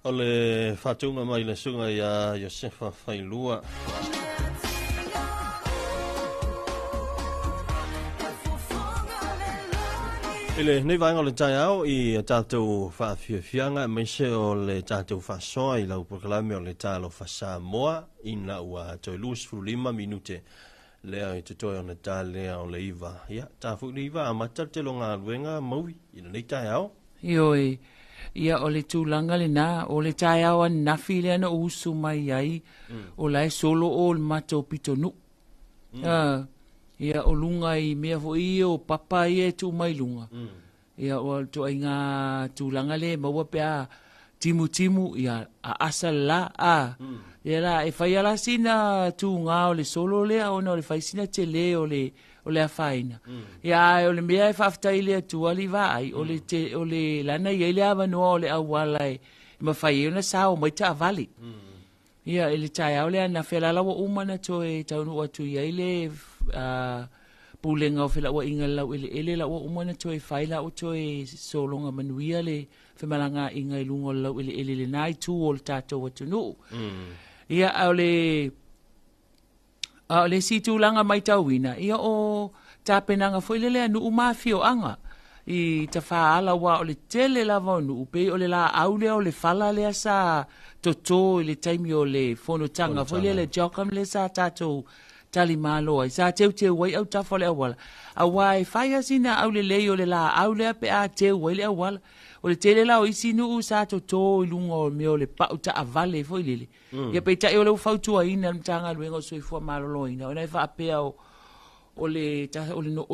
O le whatunga mai le sunga ia Iosefa Whailua. Ile nei vainga le tai au i tātou whaafiafianga mai se o le tātou whasoa i lau proklame o le Talofa Samoa ina ua toi luas fulima minute lea i tutoe o na tā lea o le iwa. Ia, tāfu le iwa a matar te longa luenga maui i nei tai au. Ioi, ia o le tūlanga le nā, o le tai au an nafi le ana usu mai ai, o lai solo o le mato pitonu. Ia o lunga i mea fo i o papa i e tu mai lunga. Ia o to ai ngā tūlanga le maua pea timu ia a asa la a. Ia la e whai ala sina tū ngā o le solo lea o le whai sina te le o le a whaina. Ia o le mea e whaftai lea tua li vai o le lana i ele awa noa o le awala e ma whai e ona sao mai ta avali. Ia ele tai au lea na whelala wa umana to e taunu atu i ele pulenga o whela wa inga lau ele la wa umana to e whaila o to e solonga manuia le whemalanga inga ilungo lau ele le nai tu o le tatou atu no. Ia au le A le si tūlanga mai tauina, ia o tāpenanga fo ile le anu umawhio anga. I ta whaala wa o le tele lava o nu upe o le la aule o le fala lea sa toto i le taimi o le whonotanga. Fo ile le jokam le sa tātou tali malo ai. Sa teu wai au tafo le awala. A wai whaia sina aule lei o le la aule pe a teu wai le awala. O le tele la o isi nuu sa toto i lunga o meo le pau ta avale fo ilele. Ia pe ta i o le ufautua ina mtanga luenga o soifua malolo ina. O nai wha apea o le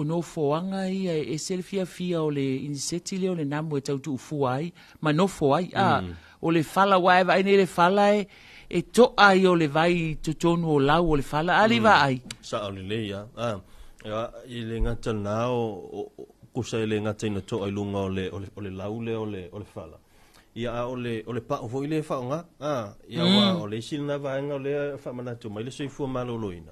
no foanga ia e selfia fia o le inseti le o le namu e tautu ufua ai. Ma no fo ai. O le fala wae vai ne le fala e to ai o le vai tutonu o lau o le fala. Ali va ai. Sa o le leia. I le ngata na o kusa i le ngata ina to ai lunga o le lau le o le fala. Ia o le pa o fo i le whaonga. Ia wa o le silna vaenga o le whamanatu mai le soifua malolo ina.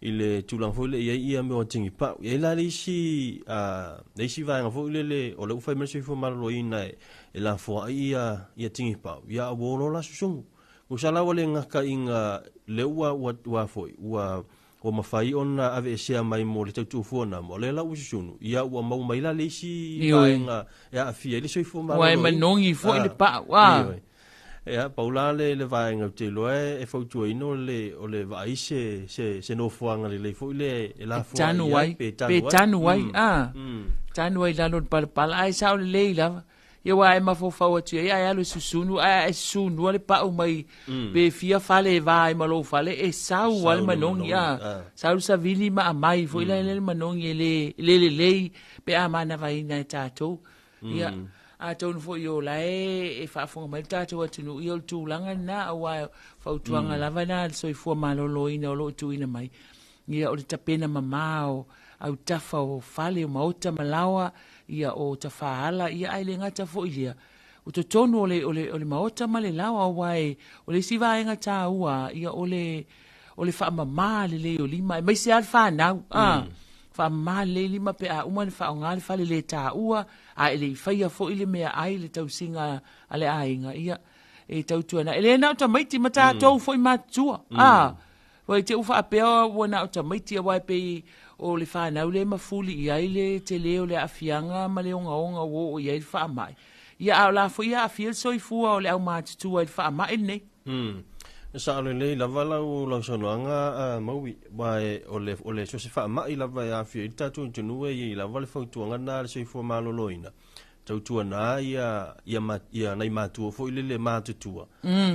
I le tulang fo le ia me o tingi pa. Ia la le isi vaenga fo le o le ufai me soifua malolo ina e la fo ia tingi pa. Ia o wolo la susungu. Usala wale ngaka inga le ua foi. O mawhai ona ave e sea mai mo le tautu fuana mo le lau susunu. Ia ua mau mai la le isi vaenga e a fia le soifua malolo. Wai manongi fo i le pa. Ia paula le vaenga te loe e fautua ino o le vai se no fuanga le fo le la fo. Tanu wai. Pe tanu wai. Tanu wai la non pala ai sa le leila. Ia wa e mafofau atu ia e alo susunu e susunu ale pa mai pe fia fale vai malo fale e sau ale manongi sau sa vili ma mai fo ila le manongi le pe amana vai na tatou ia a tonu fo yo la e fa fo mai tatou atu no ia tu langa na wa fa tuanga lava na so i fo malolo ina o lo tu ina mai ia o te pena mamao au tafa o fale o maota malawa ia o ta faala ia ai le ngata fo ia o to tonu o le maota male lawa wai o le siva nga ta ua ia o le fa mama le o lima mai se alfa na fa mama le lima pe a uma fa ngal fa le ta ua a le fa ia fo ile me ai le tau singa ale ainga ia e tau tuana ele na ta mai ti mata to fo ma tua wai te ufa apea wana ta mai ti wai pe o le whanau le mafuli i aile te leo le afianga ma le onga o i aile wha mai. Ia au la fo ia afil soi fua o le au mātutua i wha mai nei. Sa ale le lava lau sonoanga maui wae o le so se wha mai lava ia afia i tatu tunu i lava le fautuanga na le soi fua maloloina. Tautua na ia nai mātua fo i le mātutua.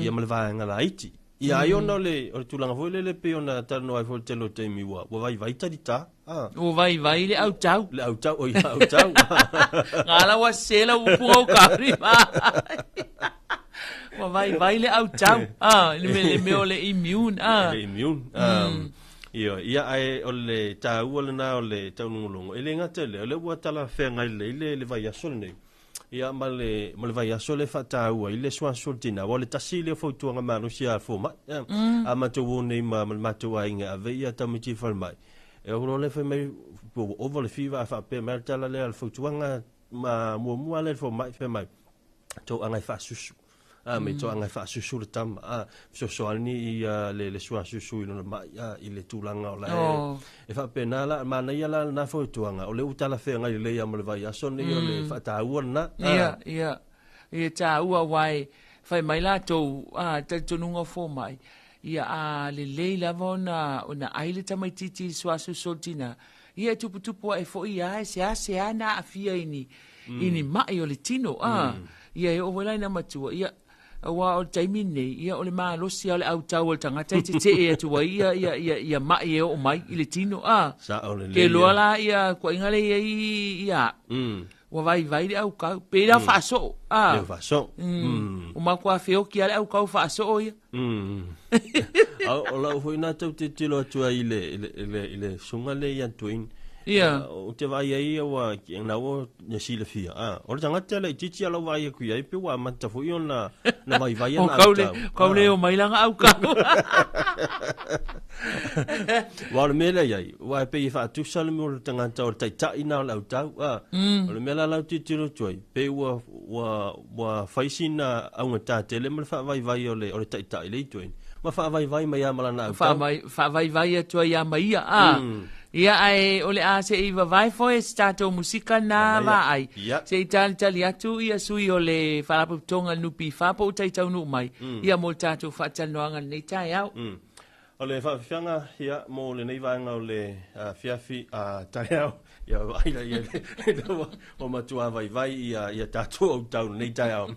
Ia ma le vaenga la iti. Ia ai ona o tulanga foi le pe ona tano ai foi telo te miwa. Wa vai tarita. O vai le au tau. Le au tau, o ia au tau. Ngala wa sela u puo kari ma. Wa vai le au tau. Le me o le immune. Le immune. Ia ai o le tau o le na o le tau ngulongo. Ele ngata le ua tala whenga le vai asole nei. Ia male vai asole fata ua ile swa soltina wale tasile fo tuanga manu sia fo ma ama to woni ma to ainga ave ia tamiti fal mai e o le fe mai over le fiva fa pe mertala le fo tuanga ma mo ale fo mai fe mai to anga fa susu me to anga fa susu le tam so ani le swa susu no ma ile tulanga la e fa pe na la ma na ia la na fo tuanga o le utala fe ngai le ia mo le vai asone o le fa ta uana ia ta ua wai fai mai la to te tonunga fo mai ia le leila vona ona aile tamai titi swa susoltina ia tupu e fo ia se ana afia ini mai o le tino ia e o wala na matua ia wa o taimi nei ia o le malosi o le au tau o le tangata te e atua ia mai e o mai i le tino ke loa la ia kua ingale ia wa vai le au kau pe la faso le faso o ma kua feo ki ale au kau faso ia o la foi na tau te tilo atua i le sunga le ia tuin o te vai ai wa na o na sila fia o le tangata le titi ala vai ku ai pe wa mata foi ona na vai na kaule o mai langa au kau wa le mele ai wa pe fa tu sal mo le tangata o tai tai na la tau o le mele la titi lo toi pe wa faisina au ngata tele mo fa vai o le tai tai le toi Ma whaavai mai a malana au tau. Whaavai atua ia mai a. Ia ai ole a se iwa vai foi stato musika na va ai. Se itali atu ia sui ole whalaputonga nupi whapo utai tau nu mai. Ia mo tato whatanoanga nei tai au. O le whawhianga ia mo le nei vaenga o le fiafi a tai au. Ia aira ia o matua vai ia tato au tau nei tai au.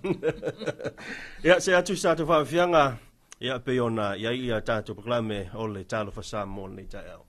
Ia se atu stato whawhianga ia peona ia tato proklame o le Talofa Samoa nei tai au.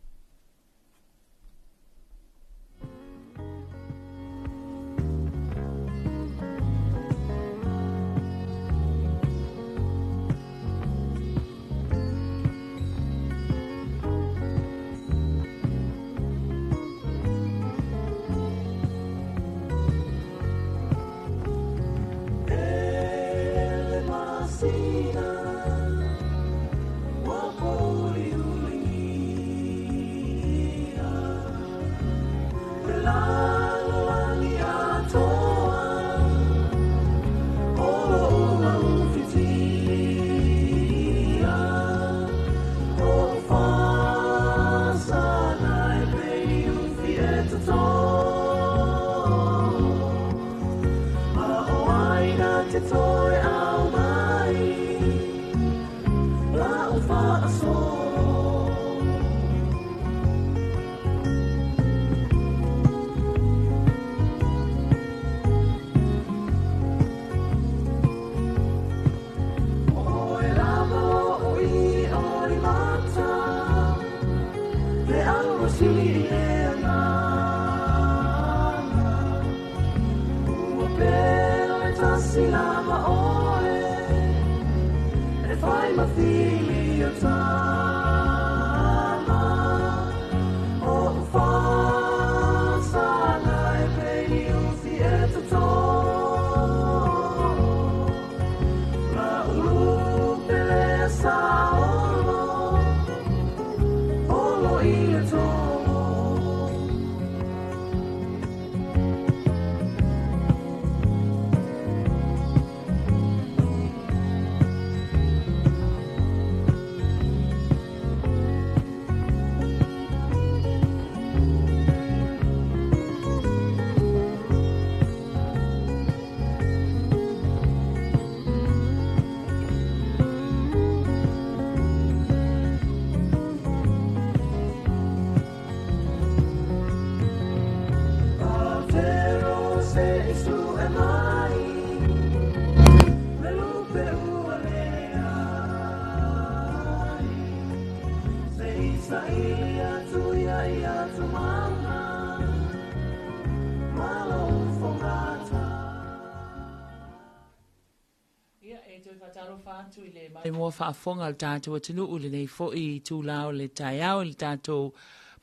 Mai mua whaafonga al tātou atinu ule nei fo I tūlao le taiao le tātou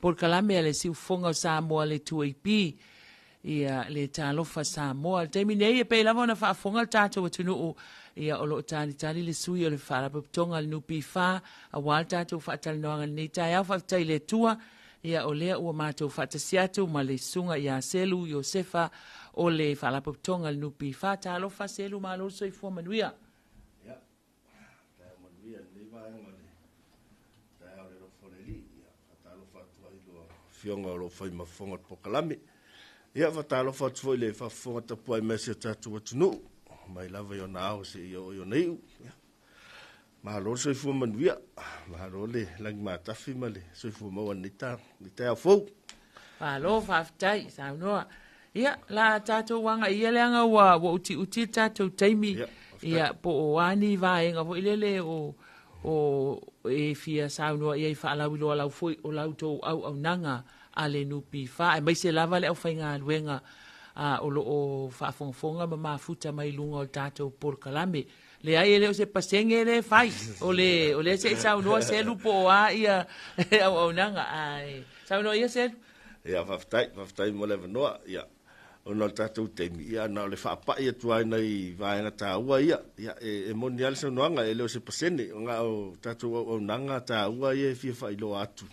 porkalame le siu fonga o Samoa le tuaipi ia le Talofa Samoa. Teimi nei e pei lava na whaafonga al tātou atinu ia o loo tani le sui o le whaarapaputonga le nupi wha a wal tātou whaatalinoanga nei taiao whaatai le tua ia o lea ua mātou whaatasiatu ma le sunga ia selu Iosefa o le whaarapaputonga le nupi wha Talofa selu ma lor soifua manuia. Fionga lo fai mafonga pokalame. Ia fatalo fa tfoi le fa fonga tapu ai mesi tatu atunu. Mai lava yo nao se yo nei. Ma lo so fu manuia. Ma lo le lang ma tafi male. So fu mo nita nita fo. Pa lo fa tai sa no. Ia la tatu wanga ia le anga wa uti tatu taimi. Ia po wani va enga vo ilele o e fia sauno ia fa la wilo la foi o la to au nanga ale nupi fa e mai se lava le au fainga luenga o lo o fa fonga ma futa mai lunga o tato por kalame le ai le o se pasenge le fai o le se sauno se lupo a ia au nanga ai sauno ia se ia fa mo le no ia ona tatou temi ia na le whaapa ia tuai nei vaenga tā ua ia e moni alisa noanga e leo se pasene nga o tatou o nanga tā ua ia e fia whailo atu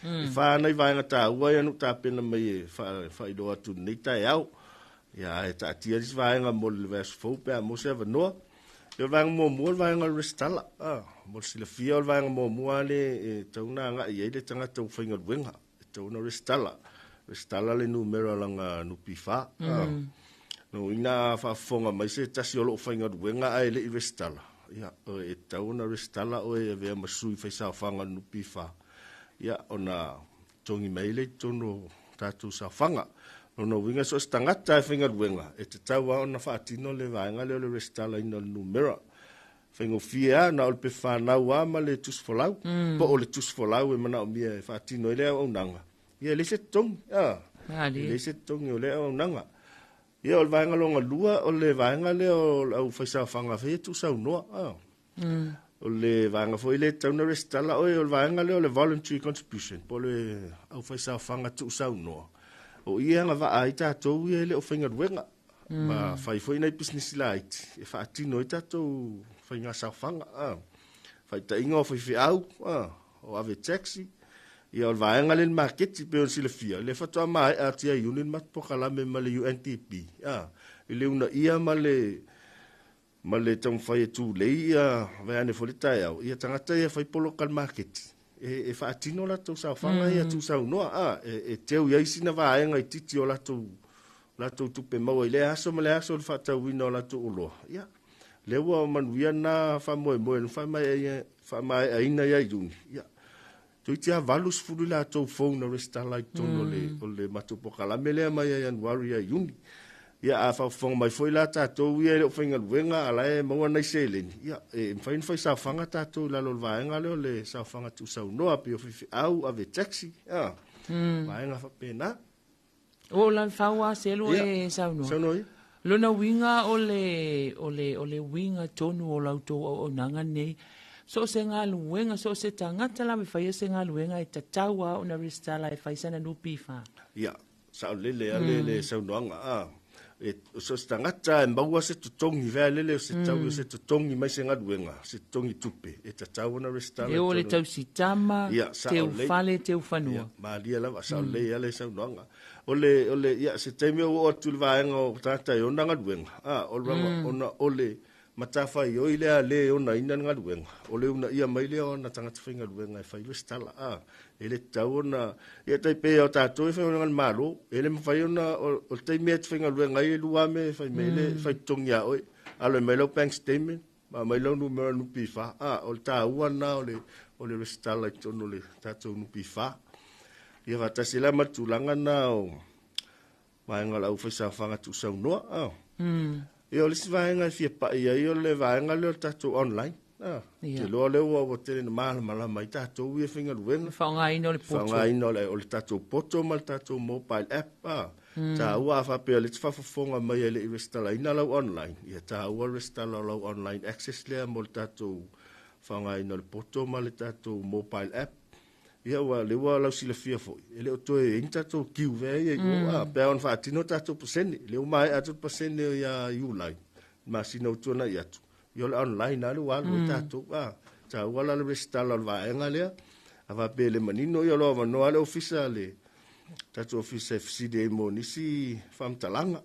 e wha nei vaenga tā ua ia nuk tā pena mai e whailo atu nei tai au ia e tā tia lis vaenga mo le vers fau pēa mo se avanoa le vang mo mo vang al restala mo sila fia vang mo mo ale tauna nga ye le tanga tau fainga wenga tauna restala le numero langa nupifa no ina fa fonga mai se tasi o fainga wenga ai le restala ya e tauna restala o e ve masui fa sa fanga nupifa ya ona tongi mai le tono tatu sa fanga no winga so stangata fainga wenga e te tawa ona fa atino le vanga le restala ina numero faingo fia na o pe fa na wa ma le tus folau po o le tus folau e mana o mia fa atino le o nanga ia le se tong le se tong o le o nanga ia o vanga longa lua o le vanga le o au fa sa fanga fe tu sa no o le vanga foi le tauna restala o vanga le o le voluntary contribution po le au fa sa fanga tu sa no o ia nga va ai tatou ia le o whainga ruenga. Ma whai foi nei business light. E wha atino i tatou whainga sa whanga. Whai ta inga o whai whiau. O ave taxi. Ia o vaenga le marketi pe on sila fia. Le whatua mai a tia unin mat po kalame ma le UNDP. I le una ia ma le tau whai e tū lei ia veane foli tai au. Ia tangata ia whai polo kal marketi. E fa atino la to sa fanga ia tu sa no e teu ia sina va nga titi o la to tu pe mo ile aso me le aso fa ta wino la to ulo ia le wa man wiana fa mo mai aina ia yun ia tu tia valus fulu la to phone restala to le matu pokala mele mai ia warrior yun ia a fa fong mai foi la ta to ia le finga wenga ala e mo na selen ia e fain foi sa fanga ta to la lo vaenga le sa fanga tu sa no api o fi au ave taxi vaenga fa pena o la fawa selo e sa no lo na winga o le winga tonu o la to o nanga nei so se nga luenga so se tangata la me fai se nga luenga e tatawa ona restala e fai sana no pifa ia sa le sa no e so stangata mbaua se tutongi vele le se tau se tutongi mai se ngaduenga se tutongi tupe e tau na restala e o le tau sitama te ufale te ufanua ma lia la sa le ale sa noanga ole ia se teme o tu vaenga o tata yo na ngaduenga o ona ole matafa yo ile ale ona ina ngaduenga ole una ia mai le ona tanga tfinga ngaduenga fa restala ele tau na ia tai pe o tato e fa ngal malo ele me fai ona o tai me tfinga ngaduenga i lua me fa mele fa tongia oi alo me lo bank statement ma mai lo numero nu pifa o tau na ole restala tono le tato nu pifa ia va tasila matulanga na o mai ngal au fa sa fanga tu sa no e o le vaenga fia pa ia i o le vaenga le tatou online te loa le ua tele na mala mai tatou ia whinga ruenga whaonga le poto whaonga ino le o le tatou poto ma le tatou mobile app ta ua whapea le whafafonga mai e le i restala ina lau online ia ta ua restala lau online access lea mo le tatou whaonga ino le poto ma le tatou mobile app ia ua le ua lau sila fia foi e le o toe in tatou kiu vea ia pea on whaatino tatou pasene le umai atu pasene ia iulai ma sina utuana i atu ia le online ale walu tatou ta ua la le restala le vaenga lea a whapea le manino ia loa manoa le ofisa le tatou ofisa FCD mo nisi whamtalanga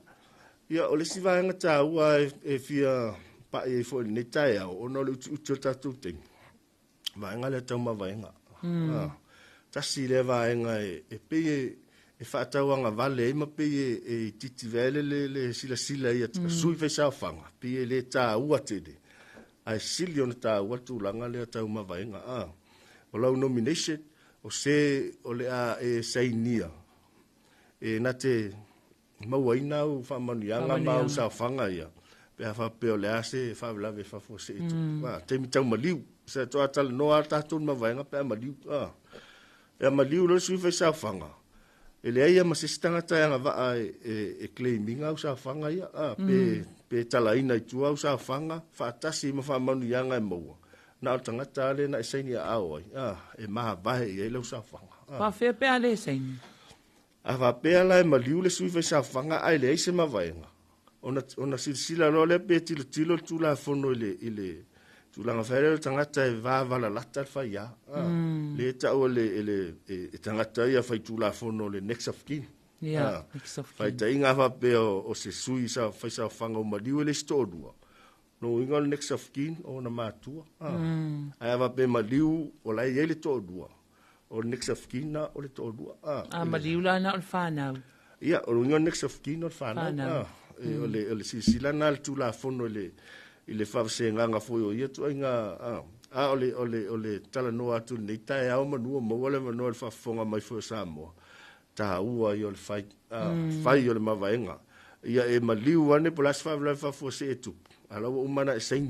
ia o le si vaenga ta ua e fia pa e foi ne tae au ono le utu tatou ting vaenga le tau ma vaenga tasi le vaenga e pe e whaatauanga vale e ma pe e titi vele le sila ia sui fai sa whanga pe le tā ua tede ai sili ona tā ua tūlanga le tau ma vaenga o lau nomination o se o le a e sainia e na te mauaina au whamanianga mau sa whanga ia pe a whapeo le ase whawelawe whafose etu te mi tau maliu se toa tala noa tātun ma vaenga pe a maliu e maliu lo sui fai sa fanga e le ia ma se stanga tanga va e claiming au sa fanga ia pe tala ina tu au sa fanga fa tasi ma fa manu yanga e mo na tanga tale na saini au e ma va e lo sa fanga pa fe pe ale saini a va pe ala e maliu le sui fai sa fanga ai le se ma vaenga ona sila lo le pe tilo tu la fono ile tu langa fere tangata e va la lata fa ya le ta o le tangata ia fa tu la fono le next of kin next of kin fa ta inga fa pe o se sui sa fa sa fanga o maliu le stodua no inga le next of kin o na matua ai va pe maliu o la ele to dua o next of kin na o le to dua maliu la na o whanau ia o inga next of kin o whanau o le sisila na le tu la fono le ile fa se nga foi o ia tu inga ole tala no atu nei tai au manu mo wala manu fa fonga mai fo Samoa ta ua yo le fai yo le mavaenga ia e maliu ane polas fa fo se tu ala o mana sein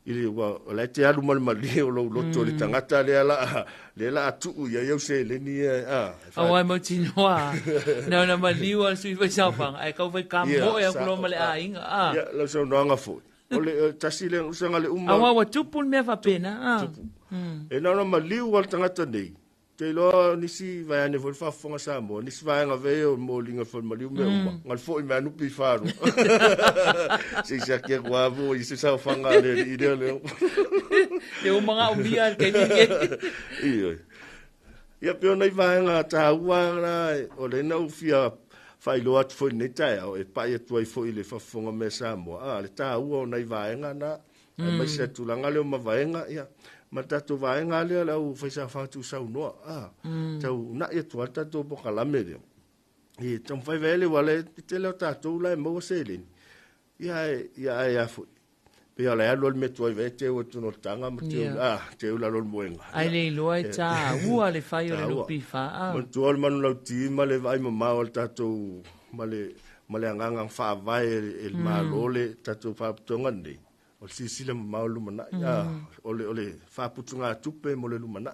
ile wa la te alu mal maliu lo to le tangata le ala atu ia yo se le ni ai mo tinoa na maliu al sui fa safang ai ka vai kam mo e ko male a inga ia lo so no nga fo ole tasile usanga le awa wa tupul me fa pena e na maliu wal tangata nei te lo nisi vai ane fo fa fonga Samoa nisi vai nga ve o mo linga fo maliu me ngal fo i manu pi faru se sa ke guavo i se sa fanga le ide le o mga umia ke iyo ia pe ona vai nga ta wa ole na ufia fai lo at foi nei tai o e pai tu ai foi le fa fonga me Samoa le ta u nei vai nga na mai se tu langa le ma vai nga ia ma ta tu vai nga le la u fai sa fa tu sa no tau na e tu ta tu po kala me le e tam fai vele wale te le ta tu la mo se le ia foi pe ala ya lo me tu ai vete o tu no tanga ma te la lo moenga ai le lo ai ta u ale fai o le lupi fa mo tu al manu lo ti ma le vai ma o ta tu ma le nganga fa vai el malole ta tu fa tonga ni o si le ma lu mana ya ole fa putunga tupe mo le lu mana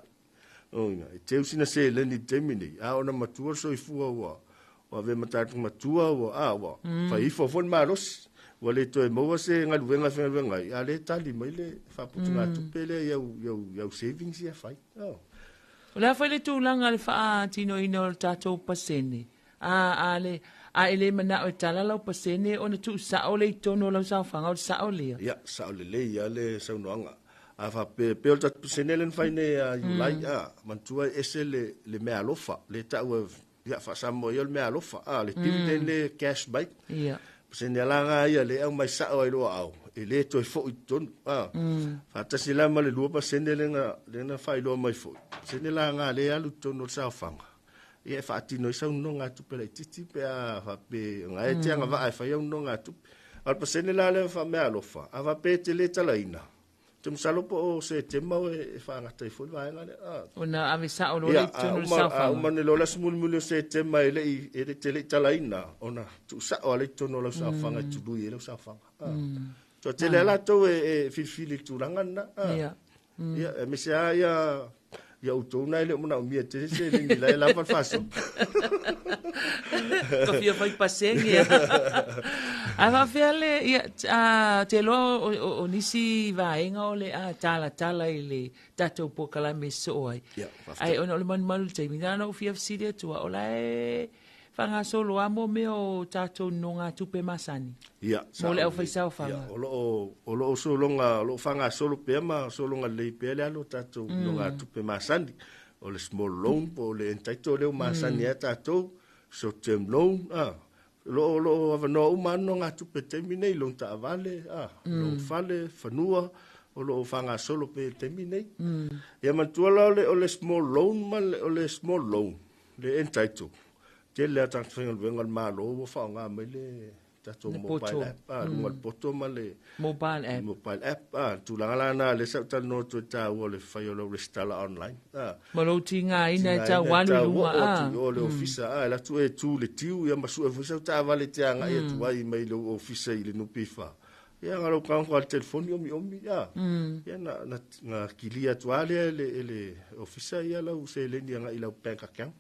o nga te usina se le ni temini a ona matua so i fu wa ve mata tu matua wa fa i fo fon maros wale to e mo se nga luenga fe venga ya le tali mai le fa putunga tupe le ya savings ya fai la fa le tu langa le fa tino ino tato pasene a ele mana o tala lo pasene ona tu sa ole tono lo sa fanga o sa ole ya sa ole le ya le sa noanga a fa pe o tatu pasene len fai ne ulai mantua ese le me alofa le ta ya fa sa mo yo le me alofa le dividend le cash bike ya pasene langa ya le au mai sa o lo au ele to fo ton fa ta sila ma le lo pasene le na fai lo mai fo pasene langa le alu tono sa fanga e fa tino sa no nga tu pele titi pe a fa pe nga e tia nga va fa yo no nga tu al pasene la le fa me alofa ava pe te le talaina te msalo po se te mau e fa nga tai fo va nga ona avisa o lo le tunu sa fa ma ne lo la smul mul se te mai le e te le talaina ona tu sa o le tono lo sa fa nga tu du ye lo sa fa to te le la to e fili tu langa na ya me se ya utona ile mona mia te se ni la fa faso ko fia fai pasenge ava fele ya te lo o nisi vaenga ole tala ile tato po kala me so ai ona le man te minano fia fsidia tu ola fanga solo amo me o tato nonga tupe masani mole au fai sao fanga o lo solo nga lo fanga solo pe ma solo nga le pe le alo tato nonga tupe masani o le small loan po le entaito le masani tato short term loan lo avano umano nga tupe termine lo ta vale lo fale fanua o lo fanga solo pe termine ya mantuala o le small loan mal o le small loan le entaito te le ta fengal vengal malo wo fa nga mele ta to mobile app ngol poto male mobile app tu la na le sa ta no to ta wo le fa yo le restala online malo tinga ina ta walu luma o le office la tu e tu le tiu ya masu e fusa ta vale te nga e tu ai mai le office ile no pifa ya ngalo kan ko telefoni omi ya na kilia tu ale le office ya la u se le nga ila bank account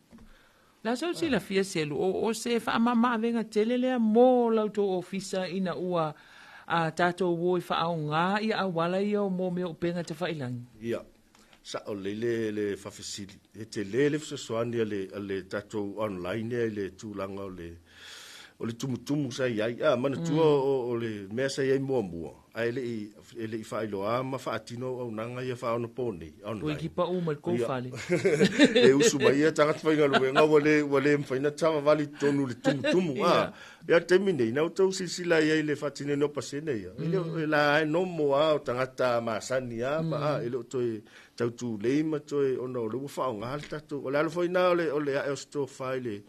la so si la fia selu o se fa mama venga telele mo la to ofisa ina ua tato wo fa nga ia wala yo mo me penga te fa ilang ia sa o le fa facili e te le so swani le tato online le tu langa o le tumutumu sai ai mana tua o le mea sai ai mua ai le whailoa ma whaatino au nanga ia whaona pōnei Oi ki pa uma ko fale e usu mai ia tangata whainga luenga wale mwhaina tawa wali tonu le tumutumu ia temi nei nau tau sisila ia le whaatine no pasene ia e la ai no moa o tangata maasani ma ele o toi tau tu leima toi ona o le whaonga hali tatu o le alo whaina o le ae o sto whaile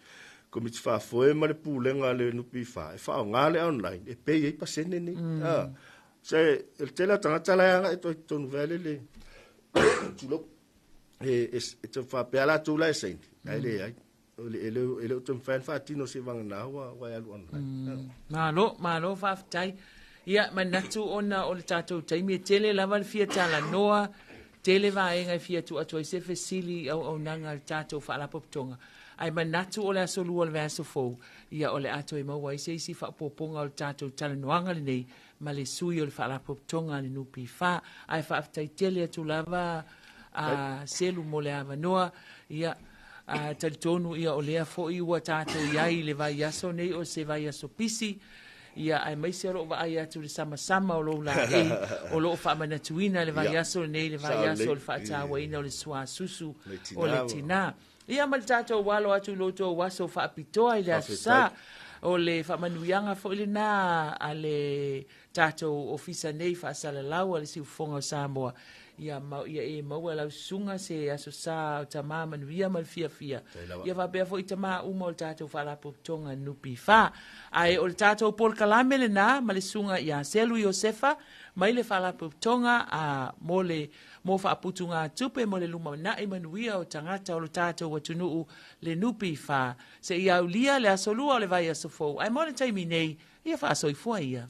ko mi fa foi ma le pulenga le nupi fa e fa ngale online e pe e pasene ni se el tela tanga la e to novele le tulo e to fa pe ala tu la sen ele ai ele to fan fa tino se vang na wa ya online ma lo fa tai ia manatu ona o le tatou taimi tele lava le fia tala noa tele va e fia tu atoi se fesili au nanga le tatou fa la poptonga ai manatu o le aso lua le vaso fou ia o le ato e maua i seisi whaapoponga o le tātou talanoanga le nei ma le sui o le whaalapotonga le nupi wha ai whaaftai tele atu lava a selu mo le avanoa ia a talitonu ia o lea fo i ua tātou iai le vai aso nei o se vai aso pisi ia ai mai se ro va ai atu le sama o lo la e o lo fa manatuina le vai aso nei le vai aso le fa tawa ina o le sua susu o le tina ia mal tatou walo atu loto waso fa apitoa ile asa o le fa manuianga fo ile na ale tatou ofisa nei fa sala lawa le si fonga Samoa ia e maua lau sunga se aso sa tama manuia mal fia ia va be fo itama uma o tatou fa la poptonga nupi fa ai o tatou pol kalame le na mal sunga ia selu Josefa mai le fa la poptonga a mole mo fa aputunga tupe mo le luma na e manuia o tangata o tatou watunuu le nupi fa se ia ulia le asolua o le vai asofou ai mo le taimi nei ia fa asoi fua ia